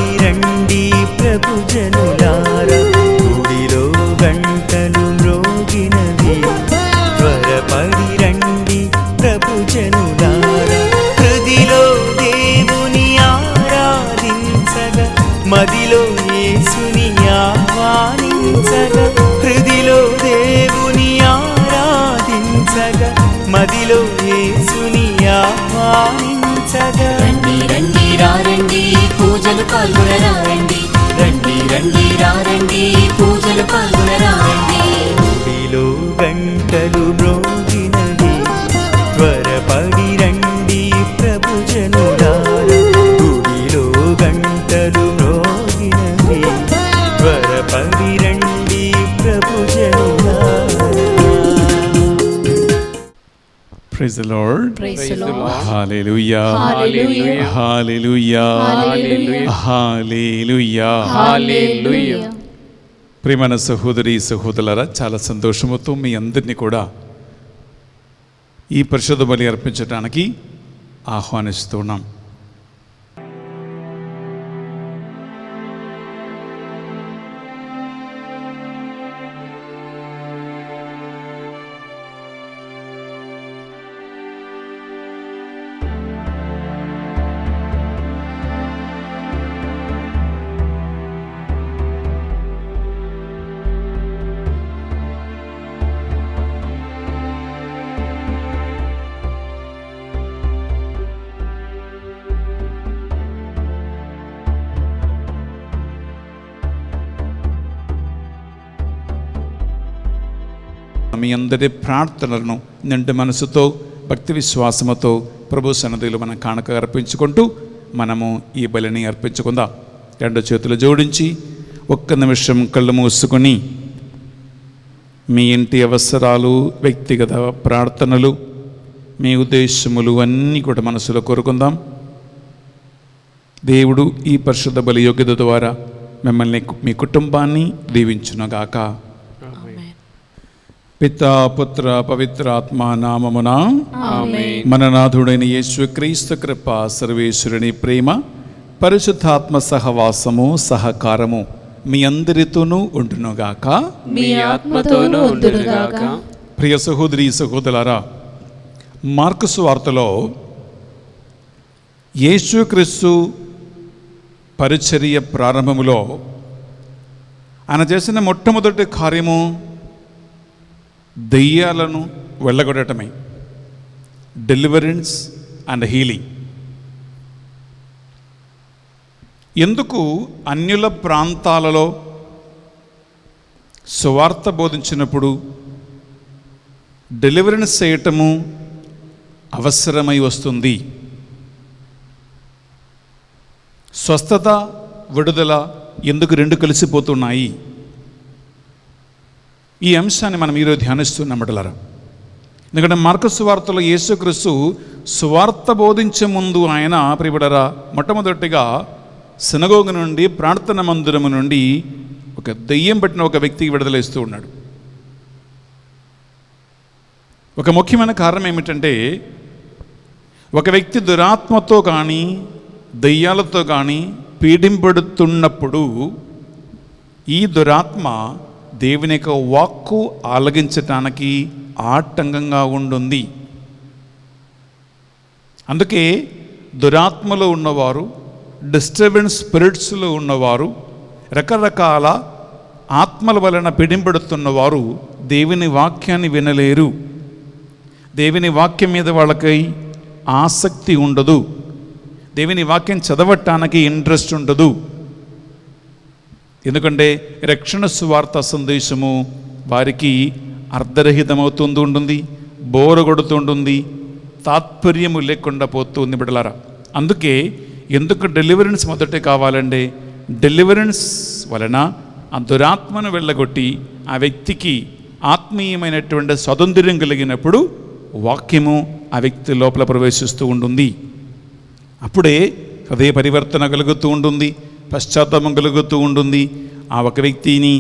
త్వరపడి రండి ప్రభు జనులారా, గుడిలో గంటలు మ్రోగినవి. త్వరపడి రండి ప్రభు జనులారా, హృదిలో దేవుని ఆరాధించగా, మదిలో యేసుని ఆహ్వానించగా. హృదిలో దేవుని ఆరాధించగా, మదిలో యేసుని ఆహ్వానించగా. రండి రండి రండి పూజలు పాల్గొనరండి, రండి రండి రండి పూజలు పాల్గొనరండి. గుడిలో గంటలు మ్రోగినవి, త్వరపడి రండి ప్రభు జనులారా, గుడిలో గంటలు మ్రోగినవి. త్వరపడి రండి ప్రభు జనులారా. Praise the Lord. Praise the Lord. Hallelujah. Hallelujah. Hallelujah. Hallelujah. Hallelujah. Hallelujah. ప్రియమైన సహోదరి సహోదరులారా, చాలా సంతోషముతో మీ అందరినీ కూడా ఈ పరిశుద్ధ బలి అర్పించడానికి ఆహ్వానిస్తున్నాం. మీ అందరి ప్రార్థనలను నిండు మనసుతో భక్తి విశ్వాసముతో ప్రభు సన్నిధిలో మనం కానుక అర్పించుకుంటూ మనము ఈ బలిని అర్పించుకుందాం. రెండు చేతులు జోడించి ఒక్క నిమిషం కళ్ళు మూసుకొని మీ ఇంటి అవసరాలు, వ్యక్తిగత ప్రార్థనలు, మీ ఉద్దేశములు అన్నీ కూడా మనసులో కోరుకుందాం. దేవుడు ఈ పరిశుద్ధ బలి యోగ్యత ద్వారా మిమ్మల్ని, మీ కుటుంబాన్ని దీవించునుగాక. పితా పుత్ర పవిత్రాత్మ నామమున ఆమేన్. మన నాథుడైన యేసుక్రీస్తు కృప, సర్వేశ్వరుని ప్రేమ, పరిశుద్ధాత్మ సహవాసము, సహకారము మీ అందరితోనూ ఉండునుగాక. మీ ఆత్మతోనూ ఉండునుగాక. ప్రియ సహోదరి సహోదరులారా, మార్కు సువార్తలో యేసుక్రీస్తు పరిచర్య ప్రారంభములో ఆయన చేసిన మొట్టమొదటి కార్యము దెయ్యాలను వెళ్ళగొట్టడమే, డెలివరెన్స్ అండ్ హీలింగ్. ఎందుకు అన్యుల ప్రాంతాలలో సువార్త బోధించినప్పుడు డెలివరెన్స్ చేయటము అవసరమై వస్తుంది? స్వస్థత, విడుదల ఎందుకు రెండు కలిసిపోతున్నాయి? ఈ అంశాన్ని మనం ఈరోజు ధ్యానిస్తున్నామటలారా. ఎందుకంటే మార్కు సువార్తలో యేసుక్రీస్తు సువార్త బోధించే ముందు ఆయన ప్రియబడరా మొట్టమొదటిగా సినగోగు నుండి, ప్రార్థన మందిరము నుండి ఒక దెయ్యం పట్టిన ఒక వ్యక్తికి విడుదలేస్తూ ఉన్నాడు. ఒక ముఖ్యమైన కారణం ఏమిటంటే, ఒక వ్యక్తి దురాత్మతో కానీ దెయ్యాలతో కానీ పీడింపడుతున్నప్పుడు ఈ దురాత్మ దేవుని యొక్క వాక్కు ఆలగించటానికి ఆటంకంగా ఉంటుంది. అందుకే దురాత్మలో ఉన్నవారు, డిస్టర్బెన్స్ స్పిరిట్స్లో ఉన్నవారు, రకరకాల ఆత్మల వలన పీడింపడుతున్నవారు దేవుని వాక్యాన్ని వినలేరు. దేవుని వాక్యం మీద వాళ్ళకి ఆసక్తి ఉండదు. దేవుని వాక్యం చదవటానికి ఇంట్రెస్ట్ ఉండదు. ఎందుకంటే రక్షణ సువార్త సందేశము వారికి అర్ధరహితమవుతూ ఉంటుంది, బోర కొడుతుంటుంది, తాత్పర్యము లేకుండా పోతుంది బిడ్డలారా. అందుకే ఎందుకు డెలివరెన్స్ మొదట కావాలంటే, డెలివరెన్స్ వలన ఆ దురాత్మను వెళ్ళగొట్టి ఆ వ్యక్తికి ఆత్మీయమైనటువంటి స్వాతంత్ర్యం కలిగినప్పుడు వాక్యము ఆ వ్యక్తి లోపల ప్రవేశిస్తూ ఉంటుంది. అప్పుడే హృదయ పరివర్తన కలుగుతూ ఉంటుంది, పశ్చాత్తాపం కలుగుతూ ఉంటుంది. ఆ ఒక వ్యక్తిని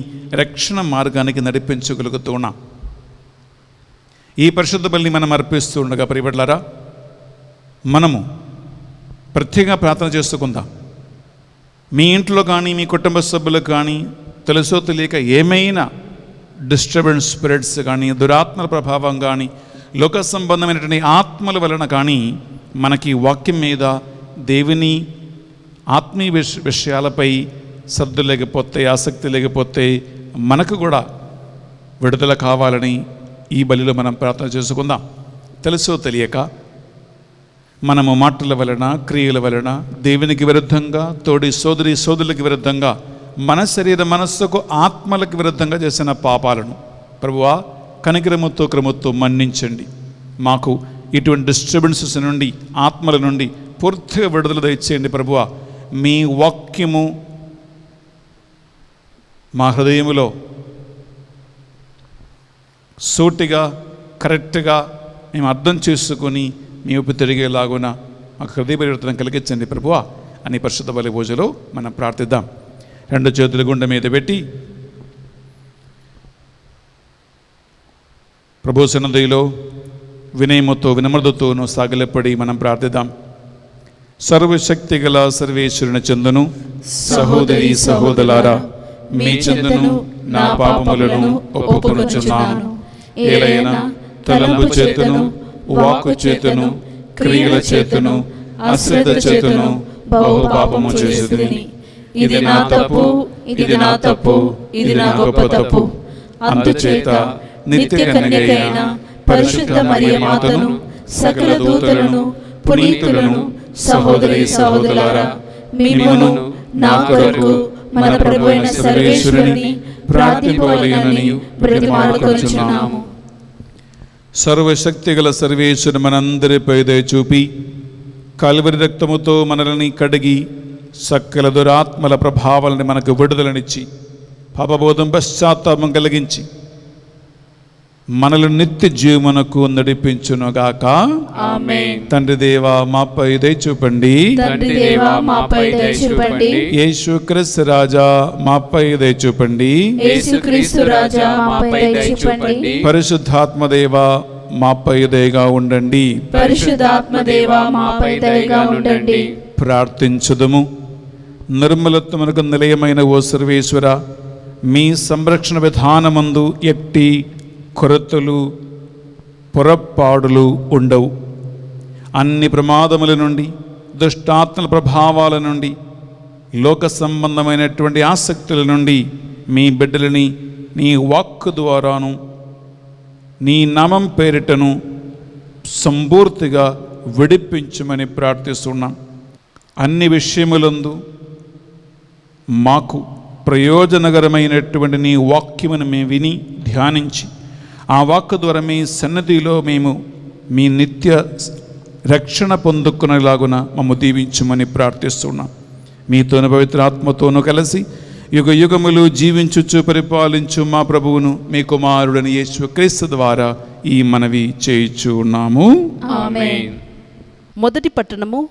రక్షణ మార్గానికి నడిపించగలుగుతూ ఉన్నాం. ఈ పరిశుద్ధ బలిని మనం అర్పిస్తూ ఉండగా ప్రియబిడ్డలారా, మనము ప్రత్యేకంగా ప్రార్థన చేసుకుందాం. మీ ఇంట్లో కానీ మీ కుటుంబ సభ్యులకు కానీ తెలుసో తెలియక ఏమైనా డిస్టర్బెన్స్ స్పిరిట్స్ కానీ దురాత్మల ప్రభావం కానీ లోక సంబంధమైనటువంటి ఆత్మల వలన కానీ మనకి వాక్యం మీద దేవుని ఆత్మీయ విషయాలపై శ్రద్ధ లేకపోతే ఆసక్తి లేకపోతే మనకు కూడా విడుదల కావాలని ఈ బలిలో మనం ప్రార్థన చేసుకుందాం. తెలుసో తెలియక మనము మాటల వలన క్రియల వలన దేవునికి విరుద్ధంగా తోడి సోదరులకి విరుద్ధంగా మన శరీర మనస్సుకు ఆత్మలకు విరుద్ధంగా చేసిన పాపాలను ప్రభువా కనికరముతో క్రమతో మన్నించండి. మాకు ఇటువంటి డిస్టర్బెన్సెస్ నుండి ఆత్మల నుండి పూర్తిగా విడుదల దయచేయండి ప్రభువా. మీ వాక్యము మా హృదయములో సూటిగా కరెక్ట్గా మేము అర్థం చేసుకొని మీ ఊపి తిరిగేలాగున మాకు హృదయ పరివర్తన కలిగించండి ప్రభువా అని పరిశుద్ధ బలి పూజలో మనం ప్రార్థిద్దాం. 2 చేతుల గుండె మీద పెట్టి ప్రభు సన్నిధిలో వినయముతో వినమ్రతతోనూ సాగిలపడి మనం ప్రార్థిద్దాం. సర్వశక్తి గల సర్వేశ్వరుని చెందును సహోదరి సహోదరులారా, మీ చెందును నా పాపములను ఒప్పుకొనుచున్నాను. ఏలైనా తలంపు చేతును వాక్కు చేతును క్రియల చేతును అశ్రద్ధ చేతును బహు పాపము చేసితిని. ఇది నా తప్పు, ఇది నా తప్పు, ఇది నా గొప్ప తప్పు. అందుచేత నిత్య కన్యకైన పరిశుద్ధ మరియ మాతను సకల దూతలను పునీతులను సహోదరి సహోదరులారా, మిమ్మును నా కొరకు మన ప్రభువైన సర్వేశ్వరుని ప్రార్థింపవలెనని బ్రతిమాలుకొనుచున్నాము. సర్వశక్తి గల సర్వేశ్వరుని మనందరిపై దయ చూపి కల్వరి రక్తముతో మనల్ని కడిగి సకల దురాత్మల ప్రభావాలని మనకు విడుదలనిచ్చి పాపబోధం పశ్చాత్తాపం కలిగించి మనల్ని నిత్య జీవమునకు నడిపించునుగాక. ఆమేన్. తండ్రి దేవా మాపై దయ చూపండి. తండ్రి దేవా మాపై దయ చూపండి. యేసుక్రీస్తు రాజా మాపై దయ చూపండి. యేసుక్రీస్తు రాజా మాపై దయ చూపండి. పరిశుద్ధాత్మ దేవా మాపై దయగా ఉండండి. పరిశుద్ధాత్మ దేవా మాపై దయగా ఉండండి. ప్రార్థించుదుము. నిర్మలత్వమునకు నిలయమైన ఓ సర్వేశ్వర, మీ సంరక్షణ విధానమందు ఎట్టి కొరతలు పొరపాడులు ఉండవు. అన్ని ప్రమాదముల నుండి దుష్టాత్మల ప్రభావాల నుండి లోక సంబంధమైనటువంటి ఆసక్తుల నుండి మీ బిడ్డలని నీ వాక్కు ద్వారాను నీ నామం పేరిటను సంపూర్తిగా విడిపించమని ప్రార్థిస్తున్నాం. అన్ని విషయములందు మాకు ప్రయోజనకరమైనటువంటి నీ వాక్యమును మేము విని ధ్యానించి ఆ వాక్కు ద్వారా మీ సన్నిధిలో మేము మీ నిత్య రక్షణ పొందుకునేలాగున మమ్ము దీవించమని ప్రార్థిస్తున్నాం. మీతోను పవిత్ర ఆత్మతోనూ కలిసి యుగ యుగములు జీవించుచు పరిపాలించు మా ప్రభువును మీ కుమారుడని యేసుక్రీస్తు ద్వారా ఈ మనవి చేయుచు ఉన్నాము. ఆమేన్. మొదటి పట్టణము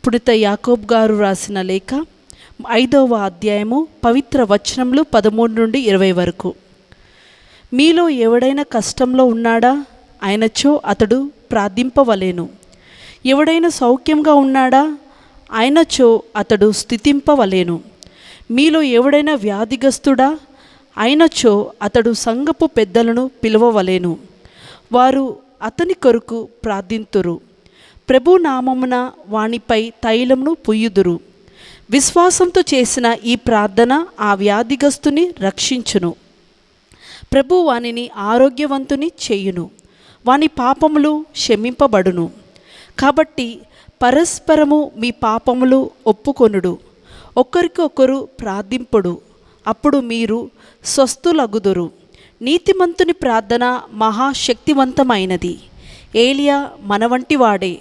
పునీత యాకోబు గారు రాసిన లేఖ 5వ అధ్యాయము పవిత్ర వచనములు 13 నుండి 20 వరకు. మీలో ఎవడైనా కష్టంలో ఉన్నాడా? ఆయనచో అతడు ప్రార్థింపవలేను. ఎవడైనా సౌఖ్యంగా ఉన్నాడా? ఆయనచో అతడు స్తుతింపవలేను. మీలో ఎవడైనా వ్యాధిగ్రస్తుడా? ఆయనచో అతడు సంఘపు పెద్దలను పిలవవలేను. వారు అతని కొరకు ప్రార్థింతురు. ప్రభు నామమున వానిపై తైలమును పుయ్యుదురు. విశ్వాసంతో చేసిన ఈ ప్రార్థన ఆ వ్యాధిగ్రస్తుని రక్షించును. ప్రభు వానిని ఆరోగ్యవంతుని చేయును. వాని పాపములు క్షమింపబడును. కాబట్టి పరస్పరము మీ పాపములు ఒప్పుకొనుడు, ఒకరికొకరు ప్రార్థింపుడు, అప్పుడు మీరు స్వస్థులగుదురు. నీతిమంతుని ప్రార్థన మహాశక్తివంతమైనది. ఏలియా మన వంటి వాడే.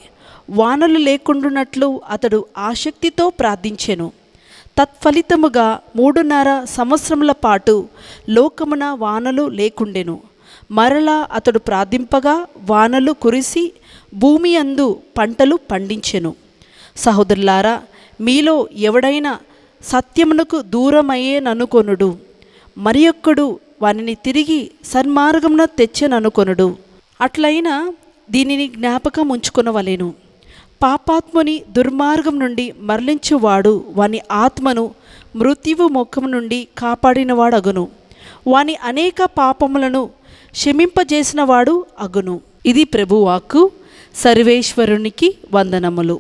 వానలు లేకుండునట్లు అతడు ఆసక్తితో ప్రార్థించెను. తత్ఫలితముగా 3.5 సంవత్సరముల పాటు లోకమున వానలు లేకుండెను. మరలా అతడు ప్రార్థింపగా వానలు కురిసి భూమి అందు పంటలు పండించెను. సహోదరులారా, మీలో ఎవడైనా సత్యమునకు దూరమయ్యేననుకొనుడు, మరియొక్కడు వానిని తిరిగి సన్మార్గమున తెచ్చెననుకొనుడు. అట్లయినా దీనిని జ్ఞాపకం ఉంచుకొనవలెను. పాపాత్ముని దుర్మార్గం నుండి మరలించువాడు వాని ఆత్మను మృత్యువు ముఖం నుండి కాపాడినవాడగును. వాని అనేక పాపములను క్షమింపజేసినవాడు అగును. ఇది ప్రభువాక్కు. సర్వేశ్వరునికి వందనములు.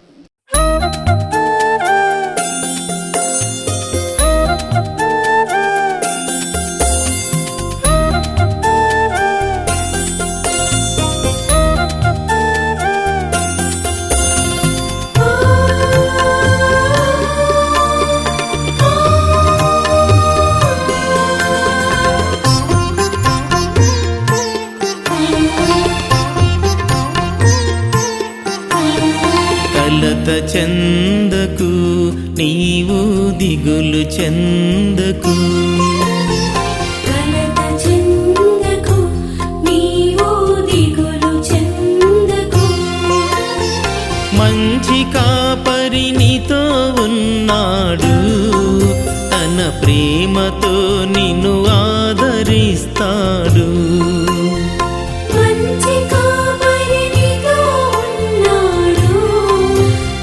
కలత చెందకు, నీవు దిగులు చెందకు. కలత చెందకు, నీవు దిగులు చెందకు. మంచి కాపరి నీతో ఉన్నాడు, తన ప్రేమతో నిన్ను ఆదరిస్తాడు. మంచి కాపరి నీతో ఉన్నాడు,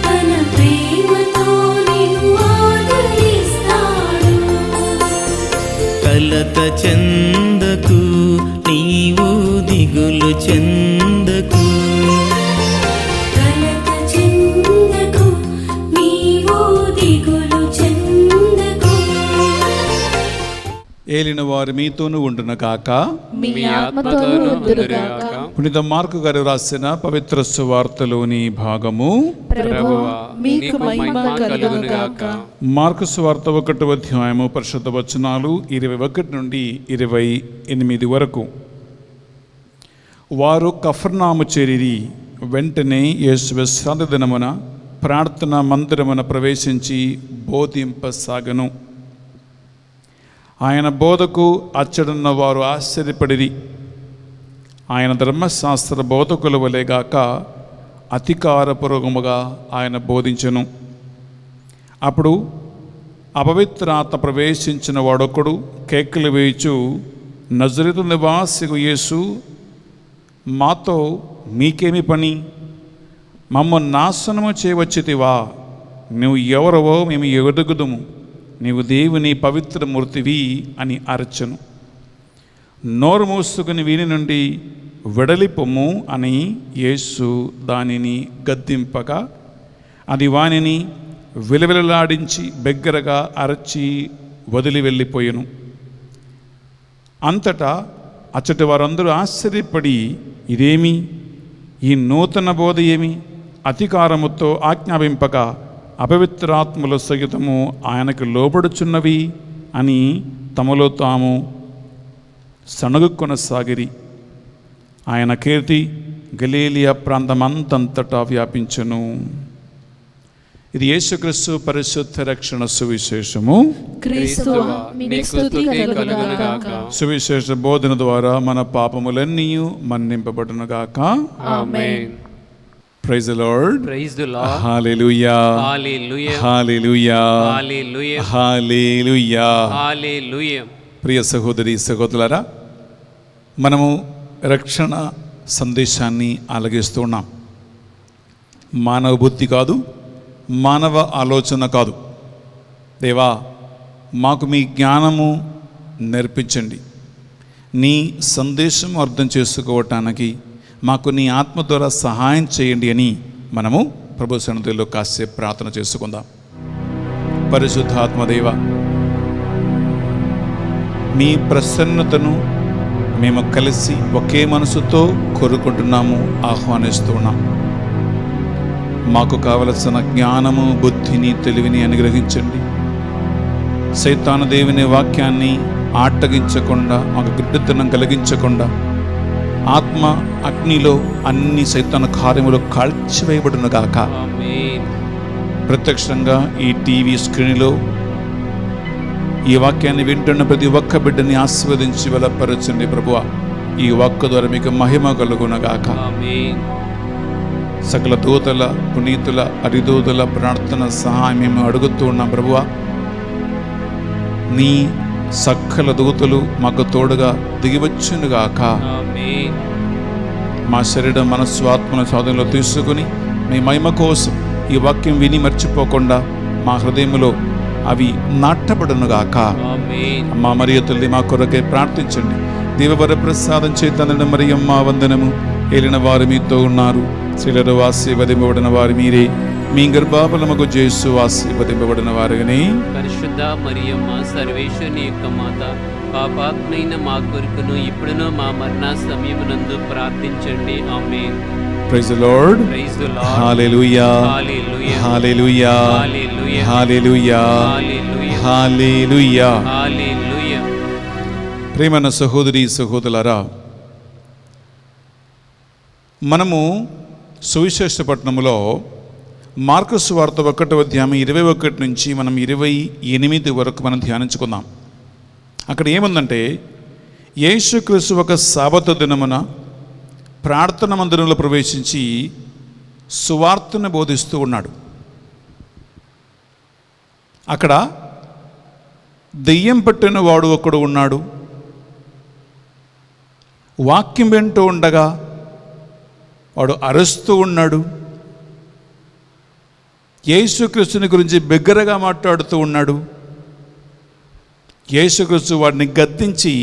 తన ప్రేమతో నిన్ను ఆదరిస్తాడు. కలత చెందకు, నీవు దిగులు చెందకు. కలత చెందకు, నీవు దిగులు చెందకు. ఏలిన వారు మీతోనూ ఉండును గాక. మీ ఆత్మతోనూ ఉందురుగాక. పునీత మార్కు గారు రాసిన పవిత్ర సువార్తలోని భాగము. ప్రభువా, మీకు మహిమ కలుగును గాక. మార్కు సువార్త 1వ అధ్యాయము పరిశుద్ధ వచనాలు 21 నుండి 28 వరకు. వారు కఫర్నాము చేరిరి. వెంటనే యేసు విశ్రాంతి దినమున ప్రార్థన మందిరమున ప్రవేశించి బోధింపసాగను. ఆయన బోధకు అచ్చడున్న వారు ఆశ్చర్యపడిరి. ఆయన ధర్మశాస్త్ర బోధకుల వలెగాక అధికారపూర్వకముగా ఆయన బోధించెను. అప్పుడు అపవిత్రాత్మ ప్రవేశించిన వాడొకడు కేకలు వేయుచు, నజరేతు నివాసికు యేసు, మాతో మీకేమి పని? మమ్మల్ని నాశనము చేయవచ్చితివా? నువ్వు ఎవరవో మేము ఎదుగుదుము, నీవు దేవుని పవిత్రమూర్తివి అని అరచెను. నోరు మూసుకుని వీని నుండి వెడలిపొమ్ము అని యేసు దానిని గద్దింపగా అది వానిని విలవిలలాడించి బిగ్గరగా అరచి వదిలి వెళ్ళిపోయెను. అంతటా అచ్చటి వారందరూ ఆశ్చర్యపడి, ఇదేమి? ఈ నూతన బోధ ఏమి? అధికారముతో ఆజ్ఞాపింపగా అపవిత్రాత్మల సహితము ఆయనకు లోబడుచున్నవి అని తమలో తాము సణుగుకొనసాగిరి. ఆయన కీర్తి గలీలియా ప్రాంతమంతంతటా వ్యాపించెను. ఇది యేసుక్రీస్తు పరిశుద్ధ రక్షణ సువిశేషము. క్రీస్తువా, మీకు స్తుతి కలుగును గాక. సువిశేష బోధన ద్వారా మన పాపములన్నీ మన్నింపబడును గాక. ఆమేన్. Praise the Lord. Praise the Lord. హల్లెలూయా. Hallelujah. హల్లెలూయా. Hallelujah. హల్లెలూయా. Hallelujah. ప్రియ సహోదరి సహోదరులారా, మనము రక్షణ సందేశాన్ని ఆలగిస్తూ ఉన్నాం. మానవ బుద్ధి కాదు, మానవ ఆలోచన కాదు. దేవా, మాకు మీ జ్ఞానము నేర్పించండి. నీ సందేశం అర్థం చేసుకోవటానికి మాకు నీ ఆత్మ ద్వారా సహాయం చేయండి అని మనము ప్రభు సన్నిధిలో కాసేపు ప్రార్థన చేసుకుందాం. పరిశుద్ధాత్మదేవ, మీ ప్రసన్నతను మేము కలిసి ఒకే మనసుతో కోరుకుంటున్నాము, ఆహ్వానిస్తున్నాం. మాకు కావలసిన జ్ఞానము, బుద్ధిని, తెలివిని అనుగ్రహించండి. సైతాను దేవుని వాక్యాన్ని ఆటగించకుండా, మాకు గుడ్డితనం కలిగించకుండా, ఆత్మ అగ్నిలో అన్ని సైతాను కార్యములు కాల్చివేయబడునుగాక. Amen. ప్రత్యక్షంగా ఈ టీవీ స్క్రీన్లో ఈ వాక్యాన్ని వింటున్న ప్రతి ఒక్క బిడ్డని ఆశీర్వదించి బలపరచండి ప్రభువా. ఈ వాక్కు ద్వారా మీకు మహిమ కలుగునగాక. Amen. సకల దూతల, పునీతుల, అరిదూతల ప్రార్థన సహాయం మేము అడుగుతూ ఉన్నాం ప్రభువా. నీ సకల దూతలు మాకు తోడుగా దిగివచ్చునుగాక. Amen. మా శరీరం, మనస్సు, ఆత్మల స్వాధీనంలో తీసుకుని మీ మహిమ కోసం ఈ వాక్యం విని మర్చిపోకుండా మా హృదయంలో అవి నాటబడునుగాక. ఆమేన్. అమ్మా మరియ తల్లి మా కొరకై ప్రార్థించండి. దేవవర ప్రసాదం చేతన మరియమ్మ వందనము. ఏలిన వారు మీతో ఉన్నారు, స్త్రీలలో ఆశీర్వదింపబడిన వారు మీరే, మీ గర్భఫలముగు యేసు ఆశీర్వదింపబడిన వారుగానే. పరిశుద్ధ మరియమ్మ సర్వేశ్వరుని యొక్క మాత, పాపాత్మైన మా కొరకును ఇప్పుడును మా మరణ సమయమునందు ప్రార్థించండి. ఆమేన్. Praise the Lord. Praise the Lord. హల్లెలూయా. హల్లెలూయా. హల్లెలూయా. హల్లెలూయా. హల్లెలూయా. హల్లెలూయా. హల్లెలూయా. హల్లెలూయా. ప్రియమైన సహోదరి సహోదరులారా, మనము సువిశేష పట్టణములో మార్కు సువార్త 1వ అధ్యాయం 21 నుంచి మనం 28 వరకు మనం ధ్యానించుకుందాం. అక్కడ ఏముందంటే, యేసుక్రీస్తు ఒక సాబతు దినమున ప్రార్థన మందిరంలో ప్రవేశించి సువార్తను బోధిస్తూ ఉన్నాడు. అక్కడ దెయ్యం పట్టిన వాడు ఒకడు ఉన్నాడు. వాక్యం వింటూ ఉండగా వాడు అరుస్తూ ఉన్నాడు. యేసుక్రీస్తుని గురించి బిగ్గరగా మాట్లాడుతూ ఉన్నాడు. యేసుక్రీస్తు వాడిని గద్దించి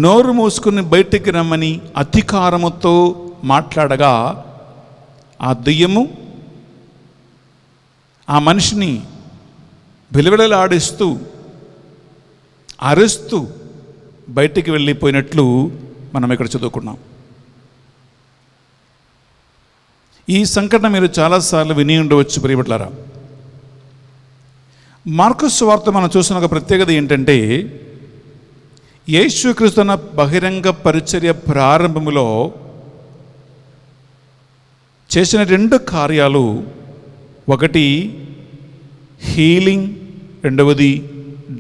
నోరు మూసుకుని బయటికి రమ్మని అధికారముతో మాట్లాడగా, ఆ దెయ్యము ఆ మనిషిని బిలబిలలాడిస్తూ అరుస్తూ బయటికి వెళ్ళిపోయినట్లు మనం ఇక్కడ చదువుకున్నాం. ఈ సంఘటన మీరు చాలాసార్లు విని ఉండవచ్చు ప్రియబిడ్డలారా. మార్కు సువార్త మనం చూసిన ఒక ప్రత్యేకత ఏంటంటే, యేసుక్రీస్తు తన బహిరంగ పరిచర్య ప్రారంభములో చేసిన 2 కార్యాలు, ఒకటి హీలింగ్, రెండవది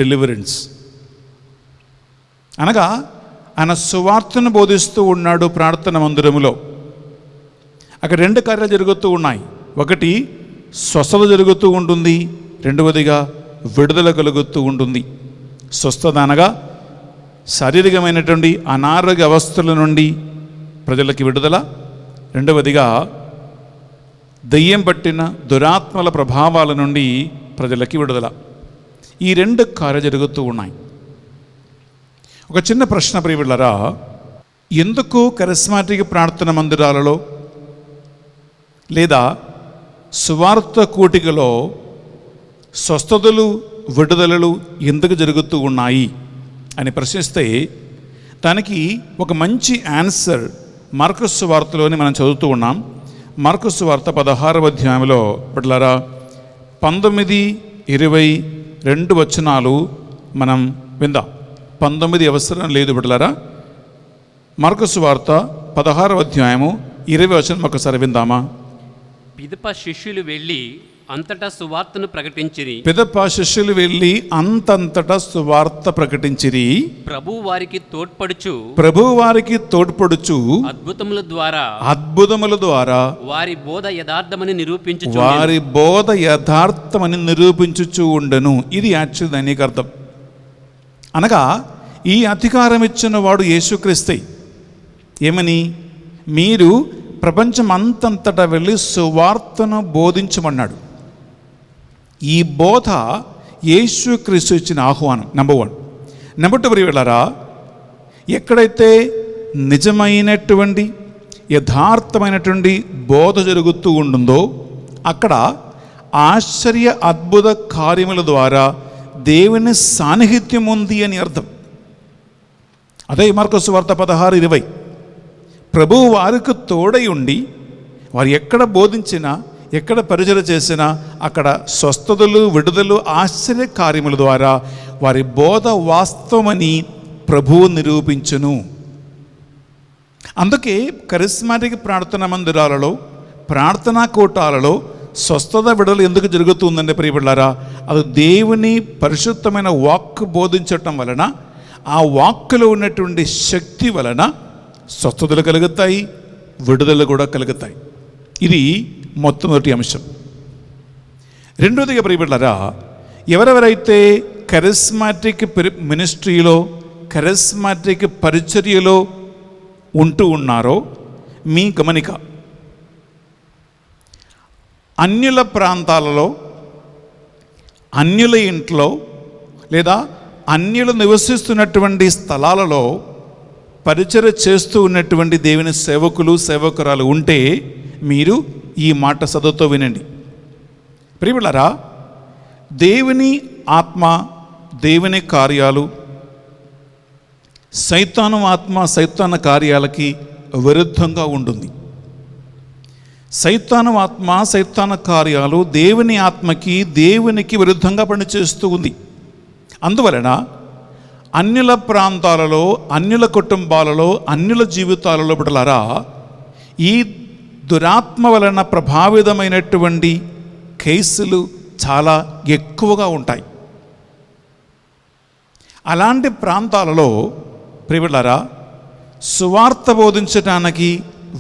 డెలివరెన్స్. అనగా ఆయన సువార్తను బోధిస్తూ ఉన్నాడు ప్రార్థన మందిరములో. అక్కడ 2 కార్యాలు జరుగుతూ ఉన్నాయి. ఒకటి స్వస్థత జరుగుతూ ఉంటుంది, రెండవదిగా విడుదల కలుగుతూ ఉంటుంది. స్వస్థత అనగా శారీరకమైనటువంటి అనారోగ్య అవస్థల నుండి ప్రజలకి విడుదల, రెండవదిగా దెయ్యం పట్టిన దురాత్మల ప్రభావాల నుండి ప్రజలకి విడుదల. ఈ 2 కార్యాలు జరుగుతూ ఉన్నాయి. ఒక చిన్న ప్రశ్న ప్రియబిడ్డలారా, ఎందుకు కరిస్మాటిక్ ప్రార్థన మందిరాలలో లేదా సువార్త కూటికలో స్వస్థతలు విడుదలలు ఎందుకు జరుగుతూ ఉన్నాయి అని ప్రశ్నిస్తే, దానికి ఒక మంచి ఆన్సర్ మార్కు సువార్తలోని మనం చదువుతూ ఉన్నాం. మార్కు సువార్త 16వ అధ్యాయంలో బిడ్డలారా 19, 22 వచనాలు మనం విందాం. 19 అవసరం లేదు బిడ్డలారా. మార్కు సువార్త 16వ అధ్యాయము 20 వచనం ఒకసారి విందామా? పిదప శిష్యులు వెళ్ళి అంతటా సువార్తను ప్రకటించిరి. పిదప శిష్యులు వెళ్ళి అంతంతటా సువార్త ప్రకటించిరి. ప్రభు వారికి తోడ్పడుచు అద్భుతముల ద్వారా వారి బోధ యథార్థమని నిరూపించుచు ఉండను. ఇది యాక్చువల్ దానికి అర్థం. అనగా ఈ అధికారం ఇచ్చిన వాడు యేసుక్రీస్తే. ఏమని? మీరు ప్రపంచం అంతంతటా వెళ్ళి సువార్తను బోధించమన్నాడు. ఈ బోధ యేసుక్రీస్తు ఇచ్చిన ఆహ్వానం. నెంబర్ 1. నెంబర్ 2 ప్రియలారా, ఎక్కడైతే నిజమైనటువంటి యథార్థమైనటువంటి బోధ జరుగుతూ ఉంటుందో అక్కడ ఆశ్చర్య అద్భుత కార్యముల ద్వారా దేవుని సాన్నిహిత్యం ఉంది అని అర్థం. అదే మార్కు సువార్త 16:20. ప్రభువు వారికి తోడై ఉండి వారు ఎక్కడ బోధించినా ఎక్కడ పరిచర్య చేసినా అక్కడ స్వస్థతలు విడుదలు ఆశ్చర్య కార్యముల ద్వారా వారి బోధ వాస్తవమని ప్రభువు నిరూపించును. అందుకే కరిస్మాటిక్ ప్రార్థనా మందిరాలలో ప్రార్థనా కూటాలలో స్వస్థత విడుదల ఎందుకు జరుగుతుందంటే ప్రియబిడ్డలారా, అది దేవుని పరిశుద్ధమైన వాక్కు బోధించటం వలన, ఆ వాక్కులో ఉన్నటువంటి శక్తి వలన స్వస్థతలు కలుగుతాయి, విడుదల కూడా కలుగుతాయి. ఇది మొట్టమొదటి అంశం. రెండోదిగా ప్రియబిడ్డలారా, ఎవరెవరైతే కరిస్మాటిక్ మినిస్ట్రీలో కరిస్మాటిక్ పరిచర్యలో ఉంటూ ఉన్నారో మీ గమనిక, అన్యుల ప్రాంతాలలో, అన్యుల ఇంట్లో లేదా అన్యులు నివసిస్తున్నటువంటి స్థలాలలో పరిచర్య చేస్తూ ఉన్నటువంటి దేవుని సేవకులు, సేవకురాలు ఉంటే మీరు ఈ మాట చదువుతో వినండి. ప్రియములారా, దేవుని ఆత్మ, దేవుని కార్యాలు సైతాను ఆత్మ, సైతాను కార్యాలకి విరుద్ధంగా ఉంటుంది. సైతాను ఆత్మ, సైతాను కార్యాలు దేవుని ఆత్మకి, దేవునికి విరుద్ధంగా పనిచేస్తూ ఉంది. అందువలన అన్యుల ప్రాంతాలలో, అన్యుల కుటుంబాలలో, అన్యుల జీవితాలలో బిడ్డలారా, ఈ దురాత్మ వలన ప్రభావితమైనటువంటి కేసులు చాలా ఎక్కువగా ఉంటాయి. అలాంటి ప్రాంతాలలో ప్రియలారా, సువార్త బోధించడానికి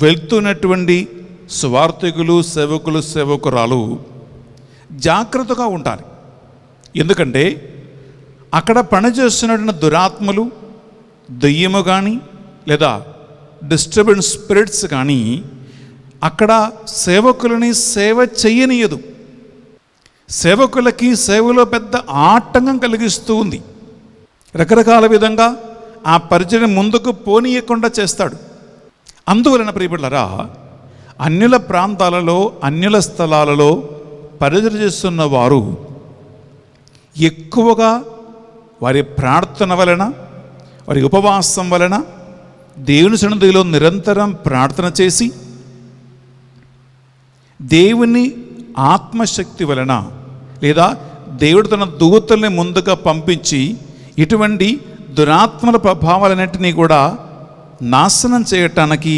వెళ్తున్నటువంటి సువార్థికులు, సేవకులు, సేవకురాలు జాగ్రత్తగా ఉండాలి. ఎందుకంటే అక్కడ పనిచేస్తున్నటువంటి దురాత్మలు, దెయ్యము కానీ లేదా డిస్టర్బెన్స్ స్పిరిట్స్ కానీ అక్కడ సేవకులని సేవ చెయ్యనీయదు. సేవకులకి సేవలో పెద్ద ఆటంకం కలిగిస్తూ ఉంది. రకరకాల విధంగా ఆ పరిచయం ముందుకు పోనీయకుండా చేస్తాడు. అందువలన ప్రియబిడ్డలారా, అన్యుల ప్రాంతాలలో, అన్యుల స్థలాలలో పరిచయం చేస్తున్న వారు ఎక్కువగా వారి ప్రార్థన వలన, వారి ఉపవాసం వలన, దేవుని సన్నిధిలో నిరంతరం ప్రార్థన చేసి దేవుని ఆత్మశక్తి వలన లేదా దేవుడు తన దూతల్ని ముందుగా పంపించి ఇటువంటి దురాత్మల ప్రభావాలన్నింటినీ కూడా నాశనం చేయటానికి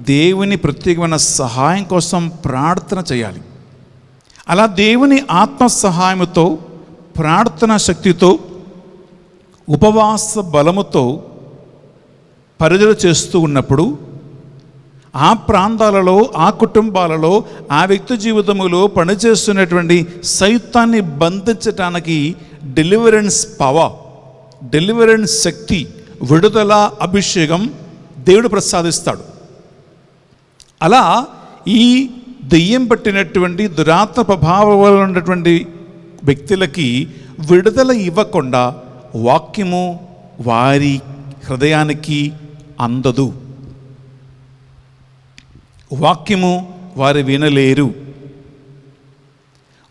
దేవుని ప్రత్యేకమైన సహాయం కోసం ప్రార్థన చేయాలి. అలా దేవుని ఆత్మ సహాయంతో, ప్రార్థన శక్తితో, ఉపవాస బలముతో పరిచర్య చేస్తూ ఉన్నప్పుడు ఆ ప్రాంతాలలో, ఆ కుటుంబాలలో, ఆ వ్యక్తి జీవితములో పనిచేస్తున్నటువంటి సైతాన్ని బంధించటానికి డెలివరెన్స్ పవర్, డెలివరెన్స్ శక్తి, విడుదల, అభిషేకం దేవుడు ప్రసాదిస్తాడు. అలా ఈ దెయ్యం పట్టినటువంటి దురాత్మ ప్రభావం ఉన్నటువంటి వ్యక్తులకి విడుదల ఇవ్వకుండా వాక్యము వారి హృదయానికి అందదు. వాక్యము వారు వినలేరు.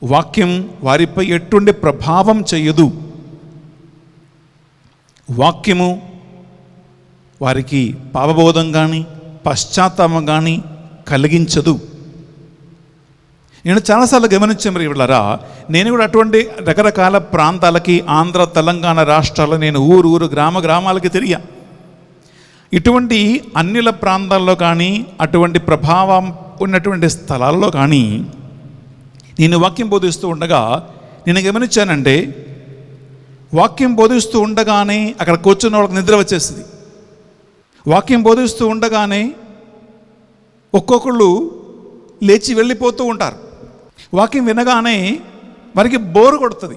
వాక్యం వారిపై ఎటువంటి ప్రభావం చేయదు. వాక్యము వారికి పాపబోధం కానీ, పశ్చాత్తాపం కానీ కలిగించదు. నేను చాలాసార్లు గమనించాను. మరి ఇవ్వలారా, నేను కూడా అటువంటి రకరకాల ప్రాంతాలకి, ఆంధ్ర, తెలంగాణ రాష్ట్రాల్లో నేను ఊరు గ్రామాలకి తిరిగా. ఇటువంటి అన్యుల ప్రాంతాల్లో కానీ, అటువంటి ప్రభావం ఉన్నటువంటి స్థలాల్లో కానీ నేను వాక్యం బోధిస్తూ ఉండగా నేను గమనించానంటే, వాక్యం బోధిస్తూ ఉండగానే అక్కడ కూర్చున్న వాళ్ళకి నిద్ర వచ్చేస్తుంది. వాక్యం బోధిస్తూ ఉండగానే ఒక్కొక్కళ్ళు లేచి వెళ్ళిపోతూ ఉంటారు. వాక్యం వినగానే వారికి బోరు కొడుతుంది.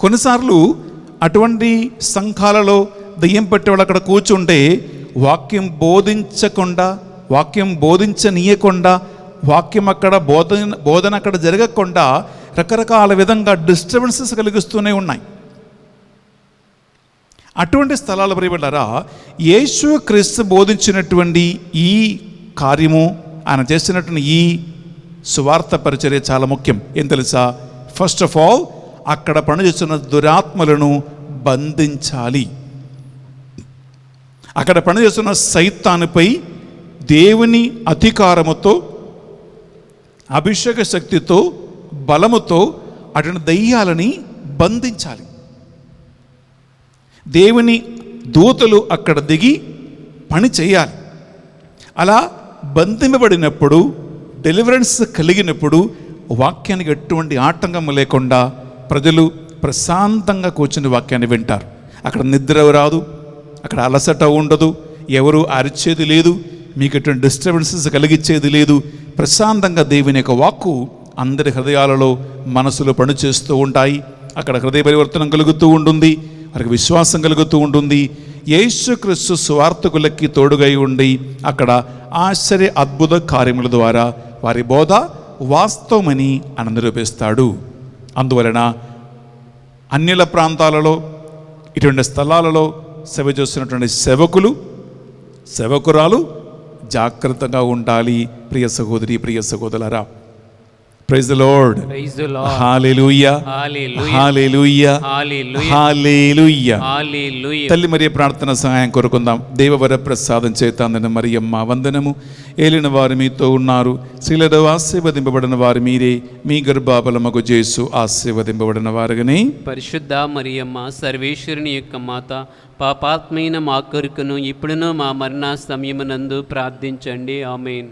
కొన్నిసార్లు అటువంటి సంఘాలలో దెయ్యం పట్టేవాళ్ళు అక్కడ కూర్చుంటే వాక్యం బోధించకుండా, వాక్యం బోధించనీయకుండా, వాక్యం అక్కడ బోధన అక్కడ జరగకుండా రకరకాల విధంగా డిస్టర్బెన్సెస్ కలిగిస్తూనే ఉన్నాయి. అటువంటి స్థలాల ప్రియబిడ్డలారా, యేసు క్రీస్తు బోధించినటువంటి ఈ కార్యము, ఆయన చేసినటువంటి ఈ సువార్త పరిచర్య చాలా ముఖ్యం. ఏం తెలుసా? ఫస్ట్ ఆఫ్ ఆల్ అక్కడ పనిచేస్తున్న దురాత్మలను బంధించాలి. అక్కడ పనిచేస్తున్న సైతానుపై దేవుని అధికారముతో, అభిషేక శక్తితో, బలముతో అటువంటి దయ్యాలని బంధించాలి. దేవుని దూతలు అక్కడ దిగి పని చేయాలి. అలా బంధింపబడినప్పుడు, డెలివరెన్స్ కలిగినప్పుడు వాక్యానికి ఎటువంటి ఆటంకం లేకుండా ప్రజలు ప్రశాంతంగా కూర్చుని వాక్యాన్ని వింటారు. అక్కడ నిద్ర రాదు, అక్కడ అలసట ఉండదు, ఎవరు అరిచేది లేదు, మీకు ఎటువంటి డిస్టర్బెన్సెస్ కలిగించేది లేదు. ప్రశాంతంగా దేవుని యొక్క వాక్కు అందరి హృదయాలలో, మనసులో పనిచేస్తూ ఉంటాయి. అక్కడ హృదయ పరివర్తనం కలుగుతూ ఉంటుంది, వారికి విశ్వాసం కలుగుతూ ఉంటుంది. యేసుక్రీస్తు సువార్తకులకి తోడుగై ఉండి అక్కడ ఆశ్చర్య అద్భుత కార్యముల ద్వారా వారి బోధ వాస్తవమని ఆయన నిరూపిస్తాడు. అందువలన అన్యుల ప్రాంతాలలో ఇటువంటి స్థలాలలో సేవ చేస్తున్నటువంటి సేవకురాలు జాగ్రత్తగా ఉండాలి. ప్రియ సహోదరి, ప్రియ సహోదరులారా, praise the Lord, praise the Lord, హల్లెలూయా, హల్లెలూయా, హల్లెలూయా, హల్లెలూయా, హల్లెలూయా. హల్లెలూయా. తల్లి మరియ ప్రార్థన సహాయం కోరుకుందాం. దేవవర ప్రసాదం చేత అందిన మరియమ్మ వందనము. ఏలిన వారు మీతో ఉన్నారు, స్త్రీలలో ఆశీర్వదింపబడిన వారు మీరే, మీ గర్భఫలమగు యేసు ఆశీర్వదింపబడిన వారుగానే. పరిశుద్ధ మరియమ్మ సర్వేశ్వరుని యొక్క మాత, పాపాత్మైన మా కొరకును ఇప్పుడును మా మరణ సమయమునందు ప్రార్థించండి. ఆమేన్.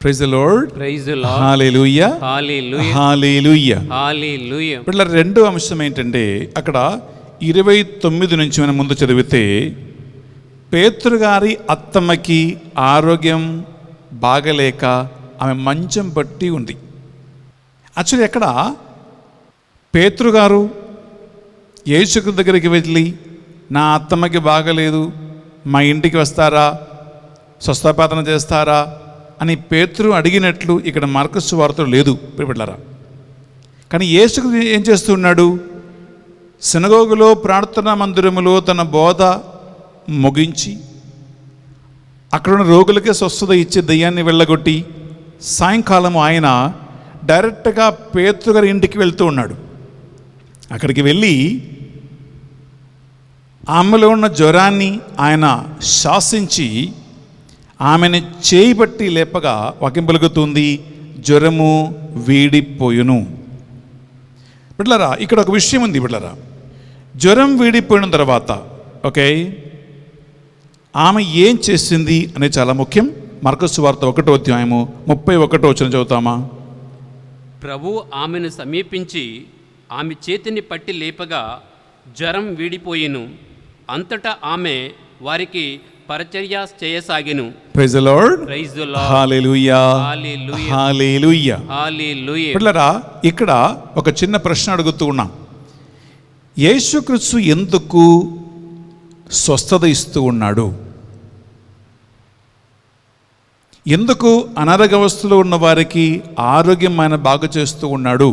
Praise the Lord, praise the Lord, హల్లెలూయా, హల్లెలూయా, హల్లెలూయా, హల్లెలూయా. ఇట్లా రెండో అంశం ఏంటంటే, అక్కడ 29 నుంచి మనం ముందు చదివితే, పేతురు గారి అత్తమ్మకి ఆరోగ్యం బాగలేక ఆమె మంచం పట్టి ఉంది. యాక్చువల్లీ అక్కడ పేతురు గారు యేసు దగ్గరికి వెళ్ళి, నా అత్తమ్మకి బాగలేదు, మా ఇంటికి వస్తారా, స్వస్థపాతన చేస్తారా అని పేతురు అడిగినట్లు ఇక్కడ మార్కు సువార్తలో లేదు ప్రియబిడ్డలారా. కానీ యేసు ఏం చేస్తున్నాడు? సినగోగులో ప్రార్థనా మందిరములో తన బోధ ముగించి అక్కడున్న రోగులకే స్వస్థత ఇచ్చి దయ్యాన్ని వెళ్ళగొట్టి సాయంకాలం ఆయన డైరెక్ట్గా పేతురు గారి ఇంటికి వెళ్తూ ఉన్నాడు. అక్కడికి వెళ్ళి ఆమెలో ఉన్న జ్వరాన్ని ఆయన శాసించి ఆమెను చేయి బట్టి లేపగా వాక్యం పలుకుతుంది, జ్వరము వీడిపోయును. బిడ్డలారా, ఇక్కడ ఒక విషయం ఉంది బిడ్డలారా. జ్వరం వీడిపోయిన తర్వాత ఓకే, ఆమె ఏం చేసింది అనేది చాలా ముఖ్యం. మార్కు సువార్త 1వ అధ్యాయము 31వ వచనం చదువుతామా? ప్రభు ఆమెను సమీపించి ఆమె చేతిని పట్టి లేపగా జ్వరం వీడిపోయిను. అంతటా ఆమె వారికి పరిచర్య చేయసాగెను. Praise the Lord, praise the Lord, హల్లెలూయా, హల్లెలూయా, హల్లెలూయా, హల్లెలూయా. బిడ్డలారా, ఇక్కడ ఒక చిన్న ప్రశ్న అడుగుతూ ఉన్నాం. యేసుక్రీస్తు ఎందుకు స్వస్థత ఇస్తూ ఉన్నాడు? ఎందుకు అనారోగ్యవస్థలో ఉన్న వారికి ఆరోగ్యం ఆయన బాగు చేస్తూ ఉన్నాడు?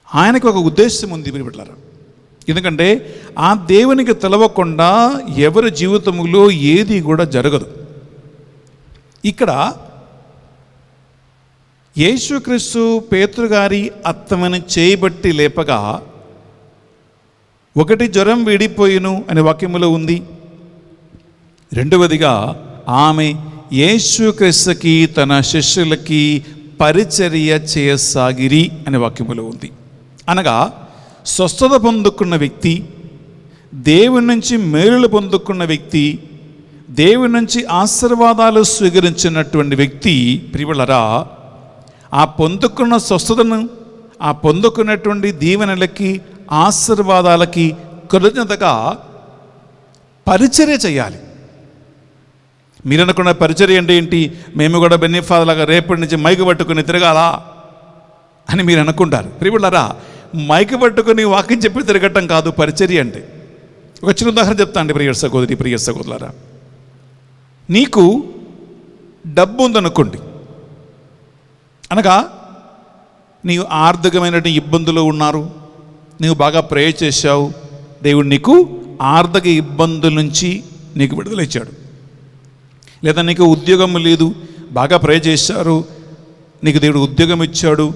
ఆయనకు ఒక ఉద్దేశం ఉంది బిడ్డలారా. ఎందుకంటే ఆ దేవునికి తెలవకుండా ఎవరి జీవితంలో ఏది కూడా జరగదు. ఇక్కడ యేసుక్రీస్తు పేతురు గారి అత్తమని చేయబట్టి లేపగా ఒకటి జ్వరం వీడిపోయిను అనే వాక్యములో ఉంది. రెండవదిగా ఆమె యేసుక్రీస్తుకి తన శిష్యులకి పరిచర్య చేయసాగిరి అనే వాక్యములో ఉంది. అనగా స్వస్థత పొందుకున్న వ్యక్తి, దేవుని నుంచి మేలులు పొందుకున్న వ్యక్తి, దేవుని నుంచి ఆశీర్వాదాలు స్వీకరించినటువంటి వ్యక్తి ప్రియులరా, ఆ పొందుకున్న స్వస్థతను, ఆ పొందుకున్నటువంటి దీవెనలకి ఆశీర్వాదాలకి కృతజ్ఞతగా పరిచర్య చేయాలి. మీరు అనుకున్న పరిచర్య అంటే ఏంటి? మేము కూడా బెన్నిఫాదలాగా రేపటి నుంచి మైకు పట్టుకుని తిరగాలా అని మీరు అనుకుంటారు. ప్రియులరా, మైకు పట్టుకుని వాక్యం చెప్పి తిరగటం కాదు పరిచర్య అంటే. ఒక చిన్న ఉదాహరణ చెప్తా అండి ప్రియ సహోదరి, ప్రియ సహోదరులారా. నీకు డబ్బు ఉందనుకోండి, అనగా నీవు ఆర్థికమైనటువంటి ఇబ్బందులు ఉన్నారు, నీవు బాగా ప్రే చేశావు, దేవుడు నీకు ఆర్థిక ఇబ్బందుల నుంచి నీకు విడుదల ఇచ్చాడు. లేదా నీకు ఉద్యోగం లేదు, బాగా ప్రే చేశారు, నీకు దేవుడు ఉద్యోగం ఇచ్చాడు,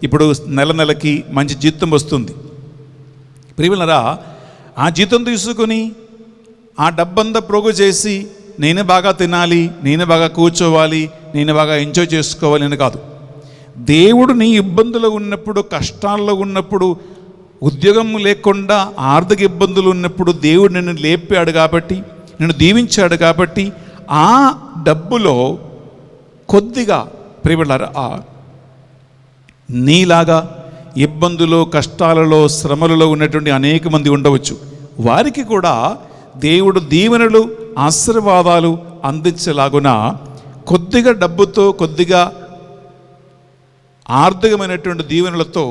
ఇప్పుడు నెలకి మంచి జీతం వస్తుంది. ప్రియులరా, ఆ జీతం తీసుకొని ఆ డబ్బంతా ప్రోగు చేసి నేనే బాగా తినాలి, నేనే బాగా కూర్చోవాలి, నేనే బాగా ఎంజాయ్ చేసుకోవాలి అని కాదు. దేవుడు నీ ఇబ్బందులు ఉన్నప్పుడు, కష్టాల్లో ఉన్నప్పుడు, ఉద్యోగం లేకుండా ఆర్థిక ఇబ్బందులు ఉన్నప్పుడు దేవుడు నిన్ను లేపాడు కాబట్టి, నిన్ను దీవించాడు కాబట్టి ఆ డబ్బులో కొద్దిగా ప్రియులారా నీలాగా ఇబ్బందులు, కష్టాలలో, శ్రమలలో ఉన్నటువంటి అనేక మంది ఉండవచ్చు. వారికి కూడా దేవుడు దీవెనలు, ఆశీర్వాదాలు అందించలాగున కొద్దిగా డబ్బుతో, కొద్దిగా ఆర్థికమైనటువంటి దీవెనలతో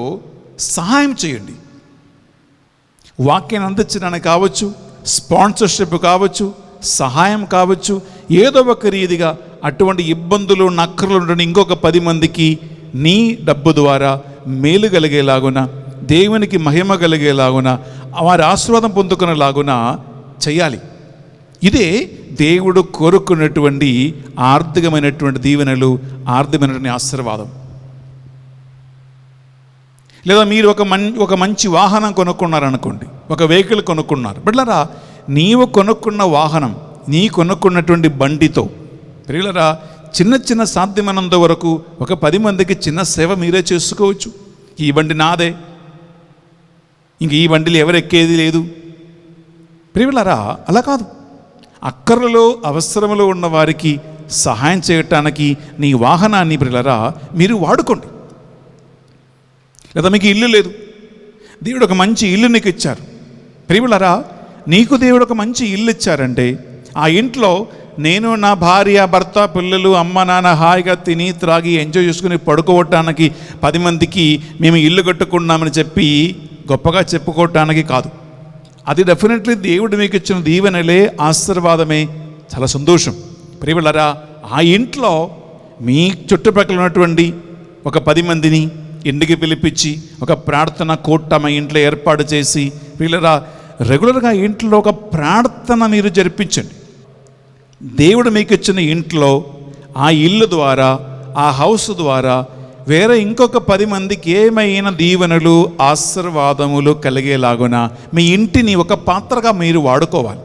సహాయం చేయండి. వాక్యాన్ని అందించడానికి కావచ్చు, స్పాన్సర్షిప్ కావచ్చు, సహాయం కావచ్చు, ఏదో ఒక రీతిగా అటువంటి ఇబ్బందులు నక్కర్లు ఉండే ఇంకొక 10 మందికి నీ డబ్బు ద్వారా మేలు కలిగేలాగున, దేవునికి మహిమ కలిగేలాగున, వారి ఆశీర్వాదం పొందుకునేలాగున చేయాలి. ఇదే దేవుడు కోరుకున్నటువంటి ఆర్థికమైనటువంటి దీవెనలు, ఆర్థికమైనటువంటి ఆశీర్వాదం. లేదా మీరు ఒక మంచి వాహనం కొనుక్కున్నారనుకోండి, ఒక వెహికల్ కొనుక్కున్నారు. బిడ్డలారా, నీవు కొనుక్కున్న వాహనం, నీ కొనుక్కున్నటువంటి బండితో పిల్లరా చిన్న చిన్న సాధ్యమైనంత వరకు ఒక 10 మందికి చిన్న సేవ మీరే చేసుకోవచ్చు. ఈ బండి నాదే, ఇంక ఈ బండిలో ఎవరు ఎక్కేది లేదు. ప్రియులారా, అలా కాదు. అక్కర్లలో అవసరములో ఉన్న వారికి సహాయం చేయటానికి నీ వాహనాన్ని ప్రియులారా మీరు వాడుకోండి. లేదా మీకు ఇల్లు లేదు, దేవుడు ఒక మంచి ఇల్లు నీకు ఇచ్చారు. ప్రియులారా, నీకు దేవుడు ఒక మంచి ఇల్లు ఇచ్చారంటే ఆ ఇంట్లో నేను, నా భార్య, భర్త, పిల్లలు, అమ్మ, నాన్న హాయిగా తిని త్రాగి ఎంజాయ్ చేసుకుని పడుకోవటానికి 10 మందికి మేము ఇల్లు కట్టుకున్నామని చెప్పి గొప్పగా చెప్పుకోవటానికి కాదు. అది డెఫినెట్లీ దేవుడు మీకు ఇచ్చిన దీవెనలే, ఆశీర్వాదమే, చాలా సంతోషం. ప్రియులారా, ఆ ఇంట్లో మీ చుట్టుపక్కల ఉన్నటువంటి ఒక 10 మందిని ఇంటికి పిలిపించి ఒక ప్రార్థన కూటమి ఇంట్లో ఏర్పాటు చేసి ప్రియులారా రెగ్యులర్గా ఇంట్లో ఒక ప్రార్థన మీరు జరిపించండి. దేవుడు మీకు ఇచ్చిన ఇంట్లో ఆ ఇల్లు ద్వారా, ఆ హౌస్ ద్వారా వేరే ఇంకొక 10 మందికి ఏమైనా దీవెనలు, ఆశీర్వాదములు కలిగేలాగున మీ ఇంటిని ఒక పాత్రగా మీరు వాడుకోవాలి.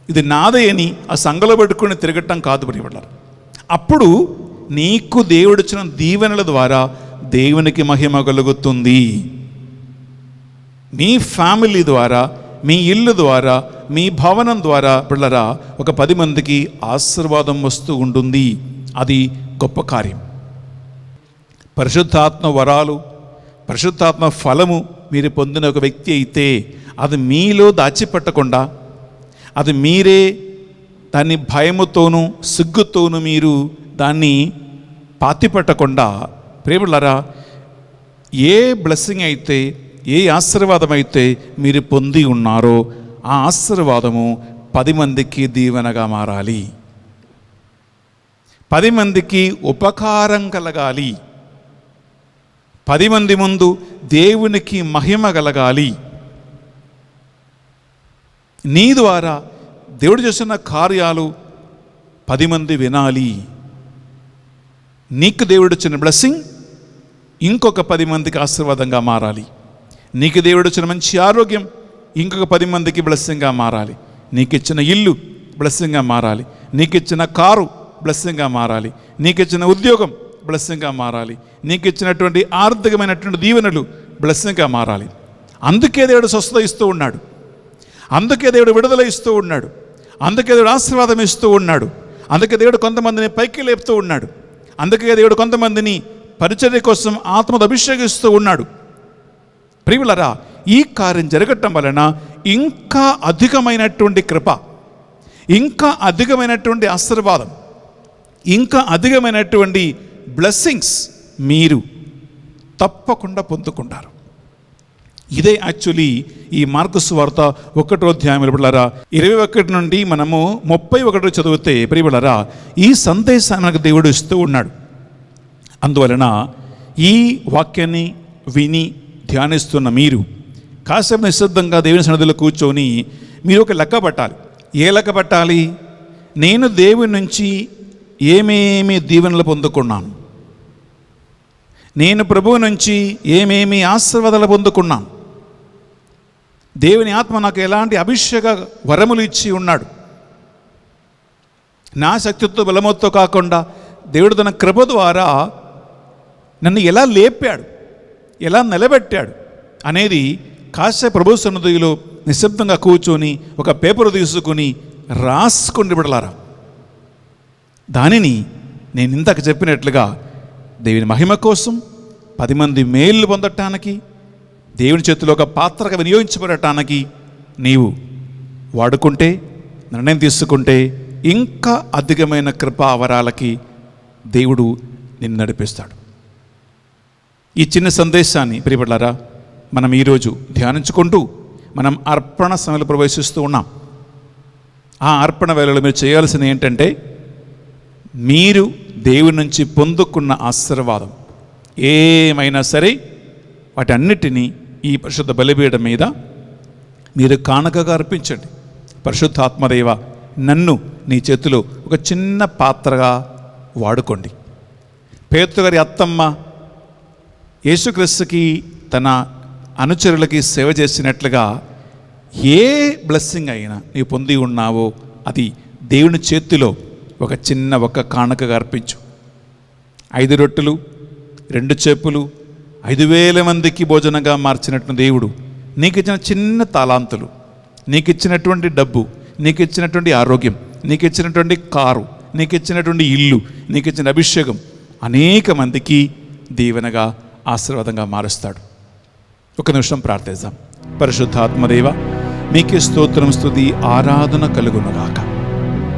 ఇది నాదే అని ఆ సంఘలో పెట్టుకుని తిరగటం కాదు ప్రియులారా. అప్పుడు నీకు దేవుడిచ్చిన దీవెనల ద్వారా దేవునికి మహిమ కలుగుతుంది. మీ ఫ్యామిలీ ద్వారా, మీ ఇల్లు ద్వారా, మీ భవనం ద్వారా పిల్లరా ఒక 10 మందికి ఆశీర్వాదం వస్తూ ఉంటుంది. అది గొప్ప కార్యం. పరిశుద్ధాత్మ వరాలు, పరిశుద్ధాత్మ ఫలము మీరు పొందిన ఒక వ్యక్తి అయితే అది మీలో దాచిపెట్టకుండా, అది మీరే దాన్ని భయముతోనూ సిగ్గుతోనూ మీరు దాన్ని పాతిపెట్టకుండా ప్రేమలారా ఏ బ్లెస్సింగ్ అయితే, ఏ ఆశీర్వాదం అయితే మీరు పొంది ఉన్నారో ఆ ఆశీర్వాదము 10 మందికి దీవెనగా మారాలి, 10 మందికి ఉపకారం కలగాలి, 10 మంది ముందు దేవునికి మహిమ కలగాలి. నీ ద్వారా దేవుడు చేసిన కార్యాలు 10 మంది వినాలి. నీకు దేవుడు ఇచ్చిన బ్లెస్సింగ్ ఇంకొక 10 మందికి ఆశీర్వాదంగా మారాలి. నీకు దేవుడు ఇచ్చిన మంచి ఆరోగ్యం ఇంకొక 10 మందికి బ్లెస్సింగ్గా మారాలి. నీకు ఇచ్చిన ఇల్లు బ్లెస్సింగ్గా మారాలి. నీకు ఇచ్చిన కారు బ్లెస్సింగ్గా మారాలి. నీకు ఇచ్చిన ఉద్యోగం బ్లెస్సింగ్గా మారాలి. నీకు ఇచ్చినటువంటి ఆర్థికమైనటువంటి దీవెనలు బ్లెస్సింగ్గా మారాలి. అందుకే దేవుడు స్వస్థత ఇస్తూ ఉన్నాడు, అందుకే దేవుడు విడుదల ఇస్తూ ఉన్నాడు, అందుకే దేవుడు ఆశీర్వాదం ఇస్తూ ఉన్నాడు, అందుకే దేవుడు కొంతమందిని పైకి లేపుతూ ఉన్నాడు, అందుకే దేవుడు కొంతమందిని పరిచర్య కోసం ఆత్మతో అభిషేకిస్తూ ఉన్నాడు. ప్రియులరా, ఈ కార్యం జరగటం వలన ఇంకా అధికమైనటువంటి కృప, ఇంకా అధికమైనటువంటి ఆశీర్వాదం, ఇంకా అధికమైనటువంటి బ్లెస్సింగ్స్ మీరు తప్పకుండా పొందుకుంటారు. ఇదే యాక్చువల్లీ ఈ మార్కు సువార్త 1వ అధ్యాయం ప్రియులారా 21 నుండి మనము 31 చదివితే ప్రియులారా ఈ సందేశాన్ని మనకు దేవుడు ఇస్తూ ఉన్నాడు. అందువలన ఈ వాక్యాన్ని విని ధ్యానిస్తున్న మీరు కాసేపు నిశ్శబ్దంగా దేవుని సన్నిధిలో కూర్చొని మీరు ఒక లెక్క పట్టాలి. ఏ లెక్క పట్టాలి? నేను దేవుని నుంచి ఏమేమి దీవెనలు పొందుకున్నాను, నేను ప్రభువు నుంచి ఏమేమి ఆశీర్వాదాలు పొందుకున్నాను, దేవుని ఆత్మ నాకు ఎలాంటి అభిషేక వరములు ఇచ్చి ఉన్నాడు, నా శక్తితో బలముతో కాకుండా దేవుడు తన కృప ద్వారా నన్ను ఎలా లేపాడు, ఎలా నిలబెట్టాడు అనేది కాసేపు ప్రభు సన్నిధిలో నిశ్శబ్దంగా కూర్చొని ఒక పేపర్ తీసుకుని రాసుకుని బిడలారా. దానిని నేను ఇంతకు చెప్పినట్లుగా దేవుని మహిమ కోసం 10 మంది మేలు పొందటానికి, దేవుని చేతిలో ఒక పాత్రగా వినియోగించబడటానికి నీవు వాడుకుంటే, నిర్ణయం తీసుకుంటే ఇంకా అధికమైన కృపా వరాలకి దేవుడు నిన్ను నడిపిస్తాడు. ఈ చిన్న సందేశాన్ని ప్రియపడ్డారా మనం ఈరోజు ధ్యానించుకుంటూ మనం అర్పణ సమయంలో ప్రవేశిస్తూ ఉన్నాం. ఆ అర్పణ వేళలో మీరు చేయాల్సింది ఏంటంటే, మీరు దేవుని నుంచి పొందుకున్న ఆశీర్వాదం ఏమైనా సరే వాటన్నిటినీ ఈ పరిశుద్ధ బలిపీఠం మీద మీరు కానుకగా అర్పించండి. పరిశుద్ధాత్మదేవ, నన్ను నీ చేతిలో ఒక చిన్న పాత్రగా వాడుకోండి. పేతురు గారి అత్తమ్మ యేసుక్రీస్తుకి తన అనుచరులకి సేవ చేసినట్లుగా ఏ బ్లెస్సింగ్ అయినా నీవు పొంది ఉన్నావో అది దేవుని చేతిలో ఒక కానుకగా అర్పించు. 5 రొట్టెలు 2 చేపలు 5,000 మందికి భోజనంగా మార్చినట్టు దేవుడు నీకు ఇచ్చిన చిన్న తాలాంతులు, నీకు ఇచ్చినటువంటి డబ్బు, నీకు ఇచ్చినటువంటి ఆరోగ్యం, నీకు ఇచ్చినటువంటి కారు, నీకు ఇచ్చినటువంటి ఇల్లు, నీకు ఇచ్చిన అభిషేకం అనేక మందికి దీవెనగా ఆశీర్వాదంగా మారుస్తాడు. ఒక నిమిషం ప్రార్థిద్దాం. పరిశుద్ధాత్మదేవ, మీకే స్తోత్రం, స్తుతి, ఆరాధన కలుగునుగాక.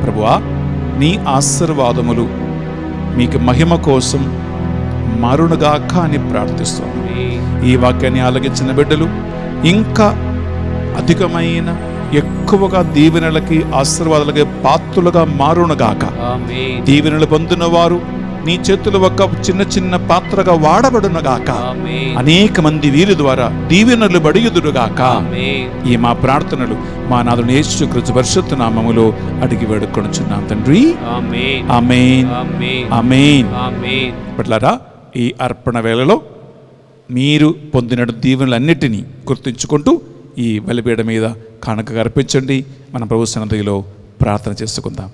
ప్రభువా, నీ ఆశీర్వాదములు మీకు మహిమ కోసం మారునుగాక అని ప్రార్థిస్తున్నాను. ఈ వాక్యాన్ని ఆలగించిన బిడ్డలు ఇంకా అధికమైన ఎక్కువగా దీవెనలకి ఆశీర్వాదాలకి పాత్రులుగా మారునుగాక. దీవెనలు పొందిన వారు నీ చేతులు ఒక చిన్న పాత్రగా వాడబడునుగాక. అనేక మంది వీరి ద్వారా దీవెనలు బడియుదురుగాక. ఈ మా ప్రార్థనలు మా నాథుని యేసుక్రీస్తు పరిశుద్ధ నామములో అడిగి వేడుకొనుచున్నాం తండ్రి. ఆమేన్, ఆమేన్. బిడ్డలారా, ఈ అర్పణ వేళలో మీరు పొందిన దీవెనలన్నిటినీ గుర్తుంచుకుంటూ ఈ బలిపీఠం మీద కానుకగా అర్పించండి. మన ప్రభు సన్నిధిలో ప్రార్థన చేసుకుందాం.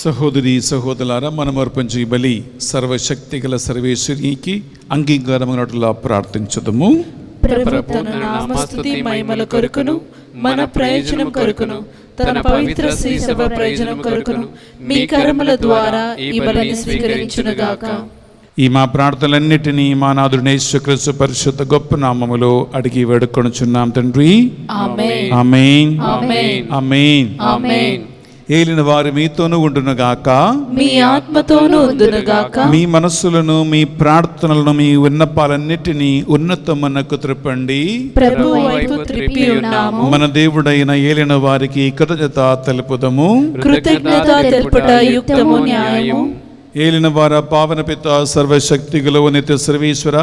సహోదరి సహోదరులారా, మనం అర్పించు ఈ బలి సర్వశక్తి గల సర్వేశ్వరికి అంగీకారమైనట్లా ప్రార్థించదము. మహిమల కొరకును మన ప్రయోజనం కొరకును తన పవిత్ర శ్రీ సభ ప్రయోజనం కొరకును మీ కర్మల ద్వారా ఈ బలిని స్వీకరించునుగాక. ఈ మా ప్రార్థనలన్నిటినీ మా నాథుడు యేసుక్రీస్తు పరిశుద్ధ గొప్ప నామములో అడిగి వేడుకొనుచున్నాం తండ్రి. ఆమేన్, ఆమేన్, ఆమేన్, ఆమేన్, ఆమేన్. ఏలిన వారు మీతోనూ ఉండునుగాక, మీ ఆత్మతోనూ ఉండునుగాక. మీ మనస్సులను, మీ ప్రార్థనలను, మీ విన్నపాలన్నిటినీ ఉన్నతమునకు త్రిప్పండి. ప్రభువు వైపు త్రిప్పి ఉన్నాము. మన దేవుడైన ఏలిన వారికి కృతజ్ఞత తెలుపుదము. కృతజ్ఞత తెలుపుట యుక్తము, న్యాయము. ఏలిన వార పావన పిత సర్వశక్తి గల నిత్య సర్వేశ్వర,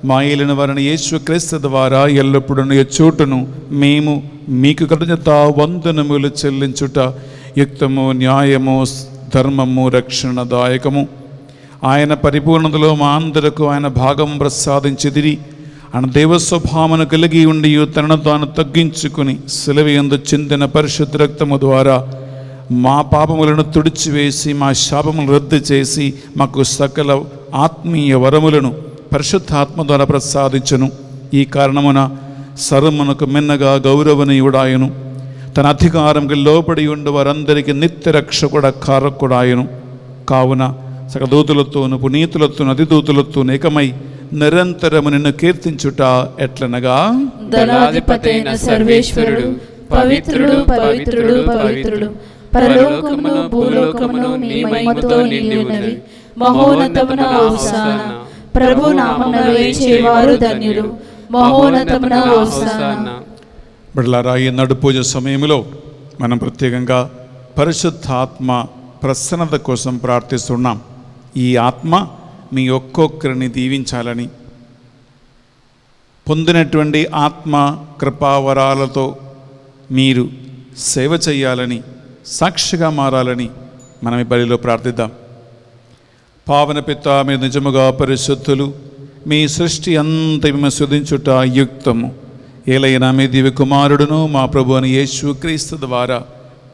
మా ఏలిన వారిని యేసుక్రీస్తు ద్వారా ఎల్లప్పుడూ చోటును మేము మీకు కృతజ్ఞత వందనములు చెల్లించుట యుక్తము, న్యాయము, ధర్మము, రక్షణదాయకము. ఆయన పరిపూర్ణతలో మా అందరకు ఆయన భాగం ప్రసాదించిదిరి. ఆయన దేవ స్వభావమును కలిగి ఉండి తనను తాను తగ్గించుకుని సిలువయందు చిందిన పరిశుద్ధ రక్తము ద్వారా మా పాపములను తుడిచివేసి మా శాపములను రద్దు చేసి మాకు సకల ఆత్మీయ వరములను పరిశుద్ధాత్మ ద్వారా ప్రసాదించను. ఈ కారణమున సర్వమునకు మిన్నగా గౌరవనీయుడాయను. తన అధికారంకి లోబడి ఉండి వారందరికీ నిత్య రక్షకుడ కారకుడాయను. కావున సకల దూతులతోను పునీతులతోను అతిదూతులతోను ఏకమై నిరంతరము నిన్ను కీర్తించుట ఎట్లనగా, దళాధిపతైన సర్వేశ్వరుడు పవిత్రుడు పవిత్రుడు పవిత్రుడు, పరలోకమును భూలోకమును నీ మహిమతో నిండి ఉన్నవి. మహోన్నతమున హోసానా, ప్రభు నామమున వేచేవారు ధన్యులు. మహోన్నతమున హోసానా. బిడ్డలారా, ఈ నడు పూజ సమయంలో మనం ప్రత్యేకంగా పరిశుద్ధాత్మ ప్రసన్నత కోసం ప్రార్థిస్తున్నాం. ఈ ఆత్మ మీ ఒక్కొక్కరిని దీవించాలని, పొందినటువంటి ఆత్మ కృపావరాలతో మీరు సేవ చేయాలని, సాక్షిగా మారాలని మనం ఈ బలిలో ప్రార్థిద్దాం. పావన పిత, మీరు నిజముగా పరిశుద్ధులు. మీ సృష్టి అంత మేము శుద్ధించుట యుక్తము. ఏలైనా మీ దివ్య కుమారుడును మా ప్రభు అని యేసుక్రీస్తు ద్వారా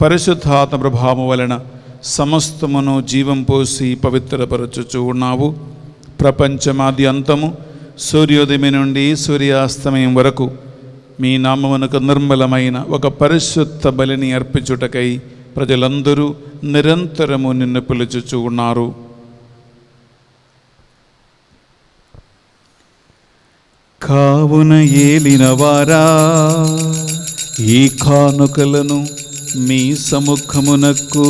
పరిశుద్ధాత్మ ప్రభావం వలన సమస్తమును జీవం పోసి పవిత్రపరచుచూ ఉన్నావు. ప్రపంచమాది అంతము సూర్యోదయం నుండి సూర్యాస్తమయం వరకు మీ నామమునకు నిర్మలమైన ఒక పరిశుద్ధ బలిని అర్పించుటకై ప్రజలందరూ నిరంతరము నిన్ను పిలుచుచూ ఉన్నారు. కావున ఏలినవారా, ఈ కానుకలను మీ సముఖమునకు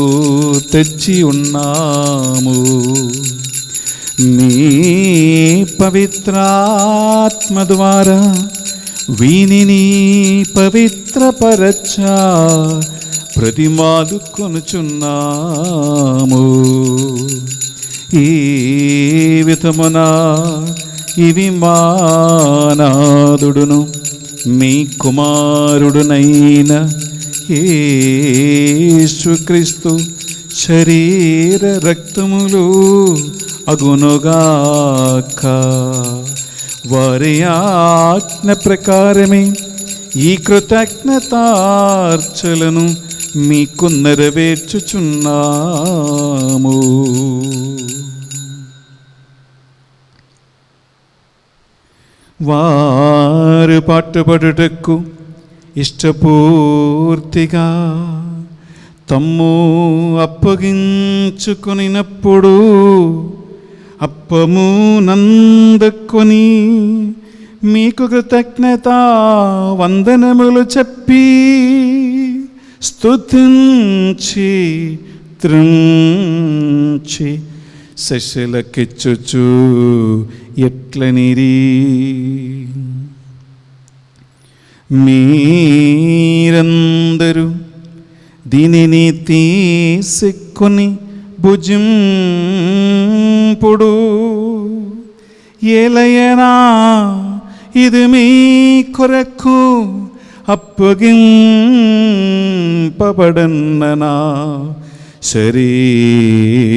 తెచ్చి ఉన్నాము. మీ పవిత్రాత్మ ద్వారా వీనిని పవిత్రపరచ ప్రతిమాలు కొనుచున్నాము. ఈ విధమున ఇవి మానాదుడును మీ కుమారుడునైన యేసుక్రీస్తు శరీర రక్తములు అగునుగాక. వారి ఆజ్ఞ ప్రకారమే ఈ కృతజ్ఞతార్చలను మీకు నెరవేర్చుచున్నాము. వారు పట్టుబడుటకు ఇష్టపూర్తిగా తమ్ము అప్పగించుకొనినప్పుడు అప్పము నందుకొని మీకు కృతజ్ఞత వందనములు చెప్పి స్తుతించి త్రుంచి శిష్యులకిచ్చుచు ఎట్లనిరి, మీరందరూ దీనిని తీసుకొని భుజింపుడు. ఏలయనా ఇది మీ కొరకు అప్పగింపబడన్న శరీరము.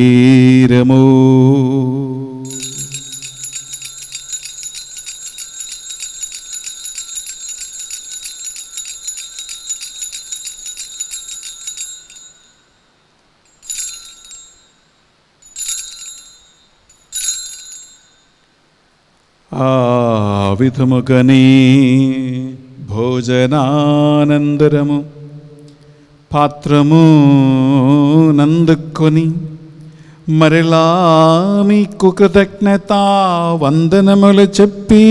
ఆ విధముగని భోజనానందరము పాత్రము నందుకొని మరలా మీకు కృతజ్ఞత వందనములు చెప్పి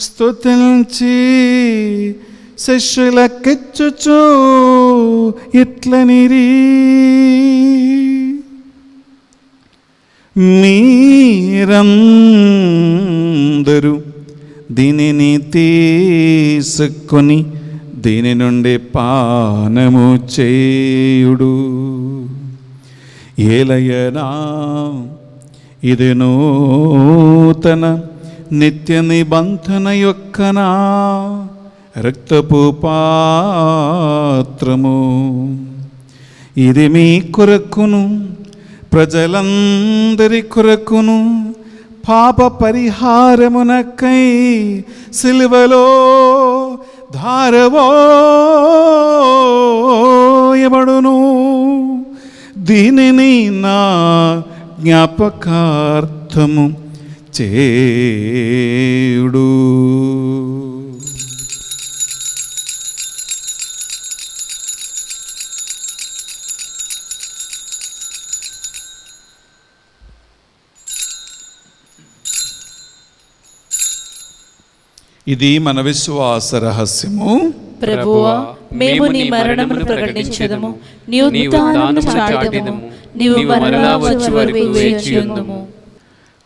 స్తుతించి శిష్యులకిచ్చుచు ఇట్లనిరి, మీరందరూ దీనిని తీసుకొని దీని నుండి పానము చేయుడు. ఏలయనా ఇది నూతన నిత్య నిబంధన యొక్కనా రక్తపు పాత్రము. ఇది మీ కొరకును ప్రజలందరి కొరకును పాప పరిహారమునకై సిలువలో ధారవోయబడును. దీనిని నా జ్ఞాపకార్థము చేయుడు. ఇది మన విశ్వాస రహస్యము. ప్రభువా, మేము నీ మరణమును ప్రకటించెదము, నీ ఉత్థానమును చాటెదము, నీవు మరలా వచ్చే వరకు వేచియుందుము.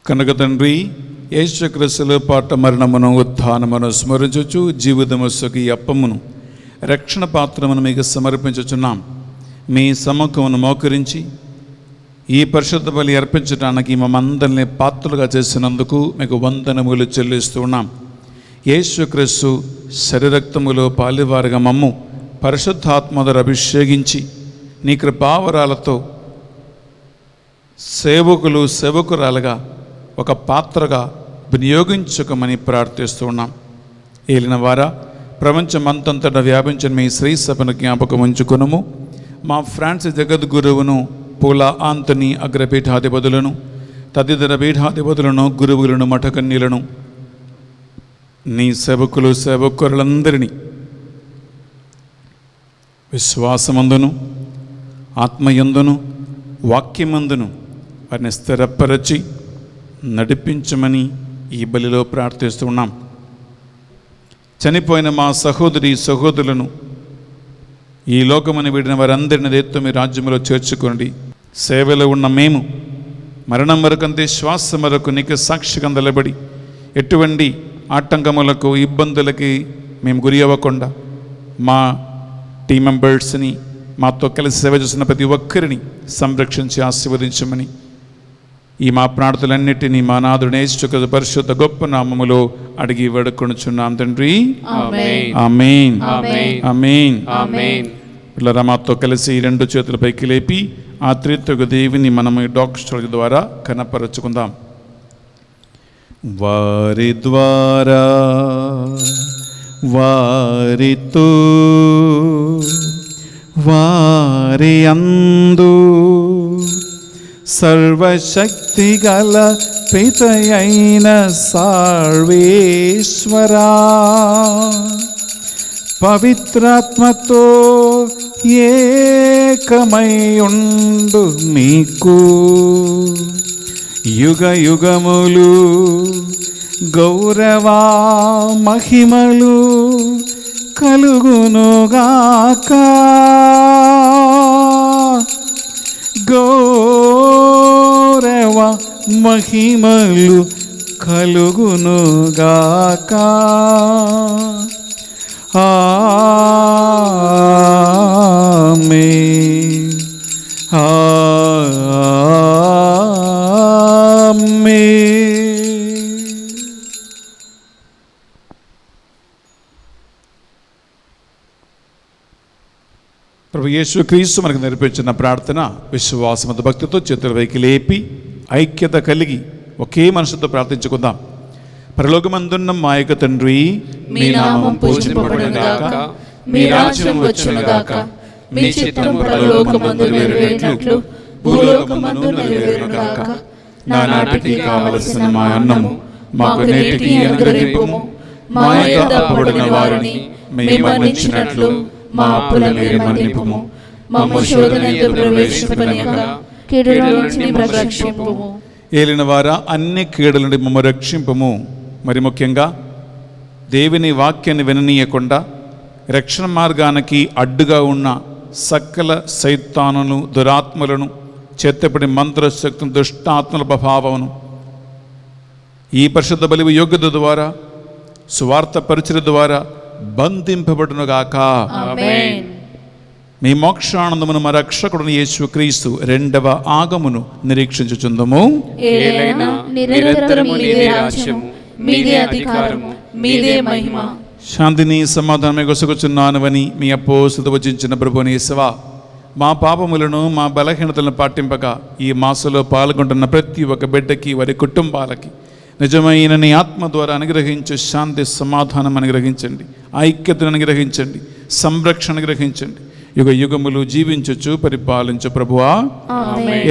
కనుక తండ్రి, యేసుక్రీస్తుల పాట మరణమును ఉత్థానమును స్మరించుచు జీవితముసుకు ఈ అప్పమును రక్షణ పాత్రమును మీకు సమర్పించుచున్నాం. మీ సముఖమును మోకరించి ఈ పరిశుద్ధ బలి అర్పించడానికి మమ్మందరినీ పాత్రలుగా చేసినందుకు మీకు వందనములు చెల్లిస్తూ ఉన్నాం. యేసుక్రీస్తు శరీరక్తములో పాలివారుగా మమ్ము పరిశుద్ధాత్మధర అభిషేకించి నీ కృపావరాలతో సేవకురాలుగా ఒక పాత్రగా వినియోగించుకోమని ప్రార్థిస్తూ ఉన్నాం. ఏలిన వారా, ప్రపంచమంతంతటా వ్యాపించిన మీ శ్రీ సభను జ్ఞాపకం ఉంచుకునము. మా ఫ్రాన్సిస్ జగద్గురువును, పూలా ఆంతనీ అగ్రపీఠాధిపతులను, తదితర పీఠాధిపతులను, గురువులను, మఠకన్యులను, నీ సేవకులందరినీ విశ్వాసమందును, ఆత్మయందును, వాక్యమందును వారిని స్థిరపరచి నడిపించమని ఈ బలిలో ప్రార్థిస్తూ ఉన్నాం. చనిపోయిన మా సహోదరులను, ఈ లోకమని వీడిన వారందరిని రేతో మీ రాజ్యంలో చేర్చుకోండి. సేవలో ఉన్న మేము మరణం వరకంతే శ్వాస వరకు నీకు సాక్షిగా నిలబడి ఎటువంటి ఆటంకములకు, ఇబ్బందులకి మేము గురి అవ్వకుండా మా టీం మెంబర్స్ని, మాతో కలిసి సేవ చేస్తున్న ప్రతి ఒక్కరిని సంరక్షించి ఆశీర్వదించమని ఈ మా ప్రార్థనలన్నిటినీ మా నాథుడు యేసు పరిశుద్ధ గొప్ప నామములో అడిగి వేడుకొనుచున్నాం తండ్రి. ఆమేన్. ఆమేన్. పిల్లరా, మాతో కలిసి ఈ రెండు చేతుల పైకి లేపి ఆ త్రిత్వక దేవిని మనం ఈ డాక్టర్ ద్వారా కనపరచుకుందాం. వారి ద్వారా, వారితో, వారి అందు సర్వశక్తి గల పితయైన సర్వేశ్వరా, పవిత్రాత్మతో ఏకమై ఉండు మీకు యుగ యుగములు గౌరవ మహిమలు కలుగునుగాక. గౌరవ మహిమలు కలుగునుగాక. ఆమేన్. ప్రభు యేసుక్రీస్తు మనకు నేర్పించిన ప్రార్థన విశ్వాసమంత భక్తితో చేతుల పైకి లేపి ఐక్యత కలిగి ఒకే మనసుతో ప్రార్థించుకుందాం. పరలోకమందున్న మా యొక్క తండ్రి, మీ నామం పూజింపబడునుగాక, మీ రాజ్యం వచ్చునుగాక, మీ చిత్తము పరలోకమందు నెరవేరినట్లు భూలోకమందు నెరవేరునుగాక. నానాటికి కావలసిన మా అన్నము మాకు నేటికి అనుగ్రహింపుము. మా యొక్క అప్పుబడిన వారిని మేము మన్నించినట్లు మా అప్పులను మన్నింపుము. మమ్ము శోధనయందు ప్రవేశింపనియక కీడుల నుంచి మమ్ము రక్షింపుము. ఏలిన వారా, అన్ని కీడుల నుండి మమ్ము రక్షింపుము. మరి ముఖ్యంగా దేవుని వాక్యాన్ని విననీయకుండా రక్షణ మార్గానికి అడ్డుగా ఉన్న సకల సైతానులు, దురాత్మలను, చేతపడి మంత్రశక్తులను, దుష్టాత్మల ప్రభావమును ఈ పరిశుద్ధ బలి యోగ్యత ద్వారా, సువార్త పరిచయ ద్వారా బంధింపబడునుగాక. ఆమేన్. మీ మోక్షానందమును మా రక్షకుడు యేసుక్రీస్తు రెండవ ఆగమును నిరీక్షించుచుందము. ఏలైనా నిరంతరము నీదే రాజ్యము, మీదే అధికారము, మీదే మహిమ. శాంతిని సమాధానమే గొసగుచున్నానువని మీ అపోస్తులు వచించిన ప్రభుని యేసువా, మా పాపములను, మా బలహీనతలను పాటింపక ఈ మాసలో పాల్గొంటున్న ప్రతి ఒక్క బిడ్డకి, వారి కుటుంబాలకి నిజమైన నీ ఆత్మ ద్వారా అనుగ్రహించు శాంతి సమాధానం అనుగ్రహించండి, ఐక్యతను అనుగ్రహించండి, సంరక్షణ అనుగ్రహించండి. యుగ యుగములు జీవించచ్చు పరిపాలించు ప్రభువా.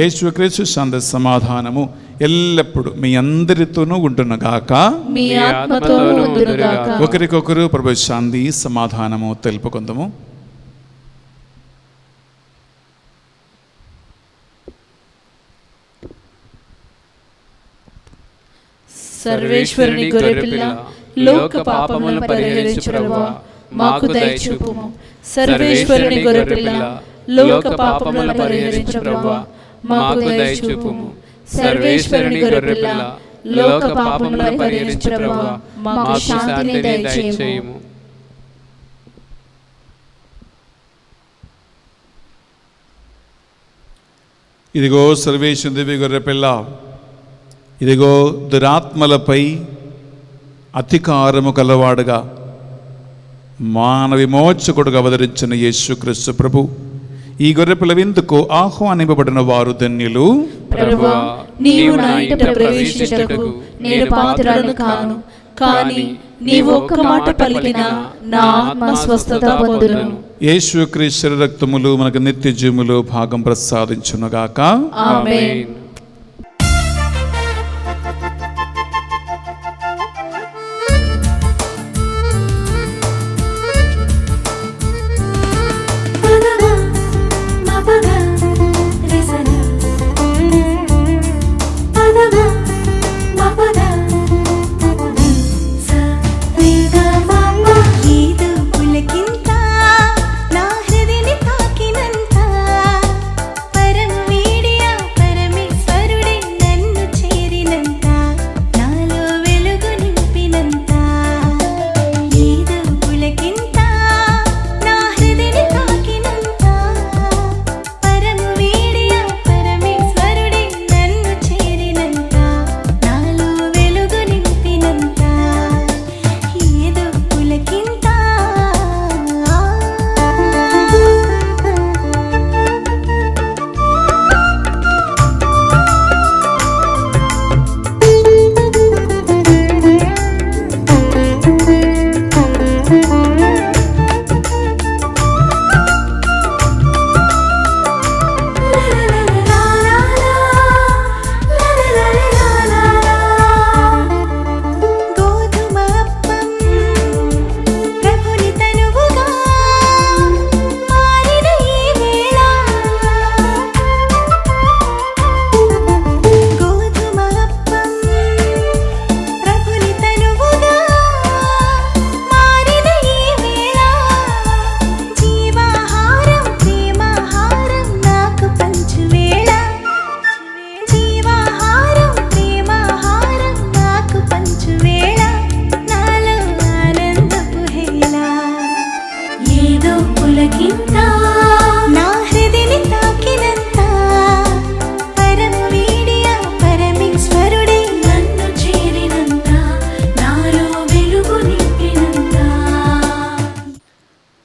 యేసుక్రీస్తు శాంతి సమాధానము ఎల్లప్పుడూ మీ అందరితోనూ ఉంటున్నగాక, మీ ఆత్మతోనూ ఉండునుగాక. ఒకరికొకరు ప్రభు శాంతి సమాధానము తెలుపుకుందాము. సర్వేశ్వరుని గొర్రెపిల్ల, లోక పాపములను పరిహరించు ప్రభువా మాకు దయచూపుము. సర్వేశ్వరుని గొర్రెపిల్ల లోక పాపములను పరిహరించు ప్రభువా మాకు దయచూపుము. సర్వేశ్వరుని గొర్రెపిల్ల లోక పాపములను పరిహరించు ప్రభువా మాకు శాంతిని దయచేయుము. ఇదిగో సర్వేశ్వరుని దివ్య గొర్రెపిల్ల, ఇదిగో దురాత్మలపై అధికారము కలవాడుగా మానవ విమోచకుడుగా అవతరించిన యేసుక్రీస్తు ప్రభు, ఈ గొర్రెపిల్ల విందుకు ఆహ్వానింపబడిన వారు ధన్యులు. ప్రభువా నీవు నా ఇంట ప్రవేశించుటకు నేను పాత్రుడను కాను, కానీ నీవు ఒక్క మాట పలికినా నా ఆత్మ స్వస్థత పొందును. యేసుక్రీస్తు రక్తములు మనకు నిత్య జీవములో భాగం ప్రసాదించునుగాక. ఆమేన్.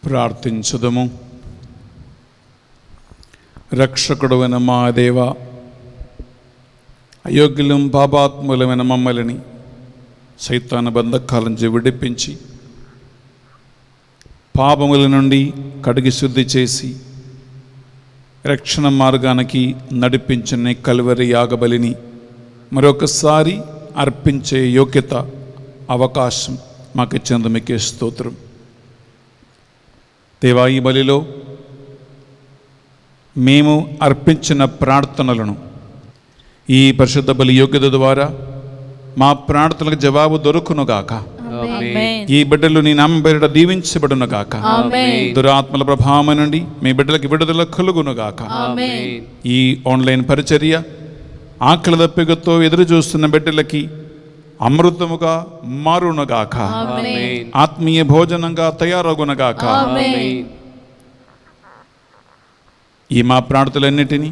ప్రార్థించుదము. రక్షకుడైన మా దేవ, అయోగ్యులం పాపాత్ములమైన మమ్మల్ని సైతాన బంధకాల నుంచి విడిపించి పాపముల నుండి కడిగి శుద్ధి చేసి రక్షణ మార్గానికి నడిపించిన కల్వరి యాగబలిని మరొకసారి అర్పించే యోగ్యత అవకాశం మాకు ఇచ్చినందుకు మీకే స్తోత్రం. దేవా, ఈ బలిలో మేము అర్పించిన ప్రార్థనలను ఈ పరిశుద్ధ బలి యోగ్యత ద్వారా మా ప్రార్థనలకు జవాబు దొరుకునుగాక. ఈ బిడ్డలు నీ నామం పేరిట దీవించబడునుగాక. దురాత్మల ప్రభావం నుండి మీ బిడ్డలకు విడుదల కలుగునుగాక. ఈ ఆన్లైన్ పరిచర్య ఆకలి దప్పికతో ఎదురు చూస్తున్న బిడ్డలకి అమృతముగా మారునుగాక. ఆత్మీయ భోజనంగా తయారగునగాక. ఈ మా ప్రార్థనలన్నిటినీ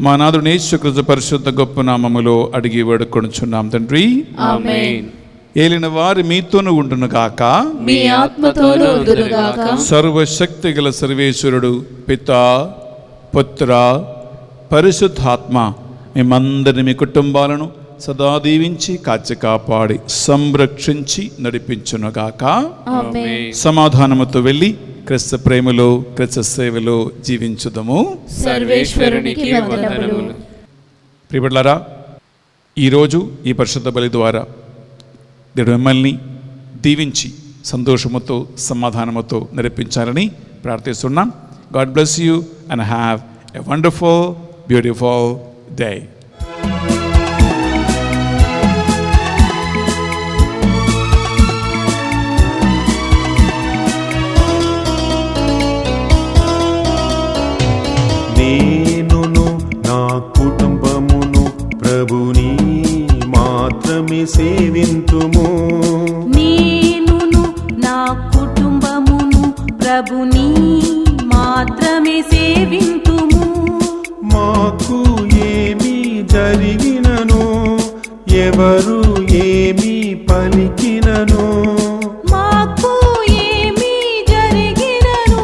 మా నాథుడు యేసుక్రీస్తు పరిశుద్ధ గొప్ప నామములో అడిగి వేడుకొనుచున్నాం తండ్రి. ఆమేన్. ఏలిన వారి మీతోను ఉండునుగాక, మీ ఆత్మతోను ఉండునుగాక. సర్వశక్తి గల సర్వేశ్వరుడు పితా, పుత్ర, పరిశుద్ధాత్మ మేమందరిని మీ కుటుంబాలను సదా దీవించి కాచి కాపాడి సంరక్షించి నడిపించునుగాక. సమాధానముతో వెళ్ళి క్రీస్తు ప్రేమలో క్రీస్తు సేవలో జీవించుదము. సర్వేశ్వరునికి వందనములు. ప్రియబిడ్డలారా, ఈరోజు ఈ పరిశుద్ధ బలి ద్వారా దేవుడు మిమ్మల్ని దీవించి సంతోషముతో సమాధానముతో నడిపించాలని ప్రార్థిస్తున్నాం. God bless you and have a wonderful beautiful day. ప్రభుని మాత్రమే సేవింతుము. మాకు ఏమి జరిగినను ఎవరు ఏమి పలికినను మాకు ఏమి జరిగినను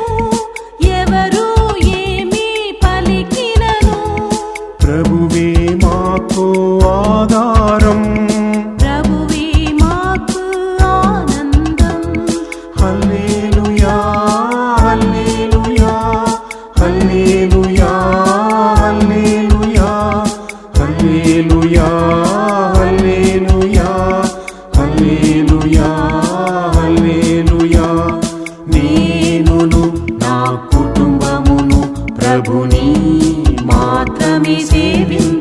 ఎవరు ఏమి పలికినను ప్రభువే మాకు ఆధారం. ప్రభువే మాకు ఆనందం. హల్లెలూయా హల్లెలూయా హల్లెలూయా హల్లెలూయా హల్లెలూయా హల్లెలూయా హల్లెలూయా హల్లెలూయా. నేనును నా కుటుంబమును ప్రభుని మాత్రమే సేవింతుము.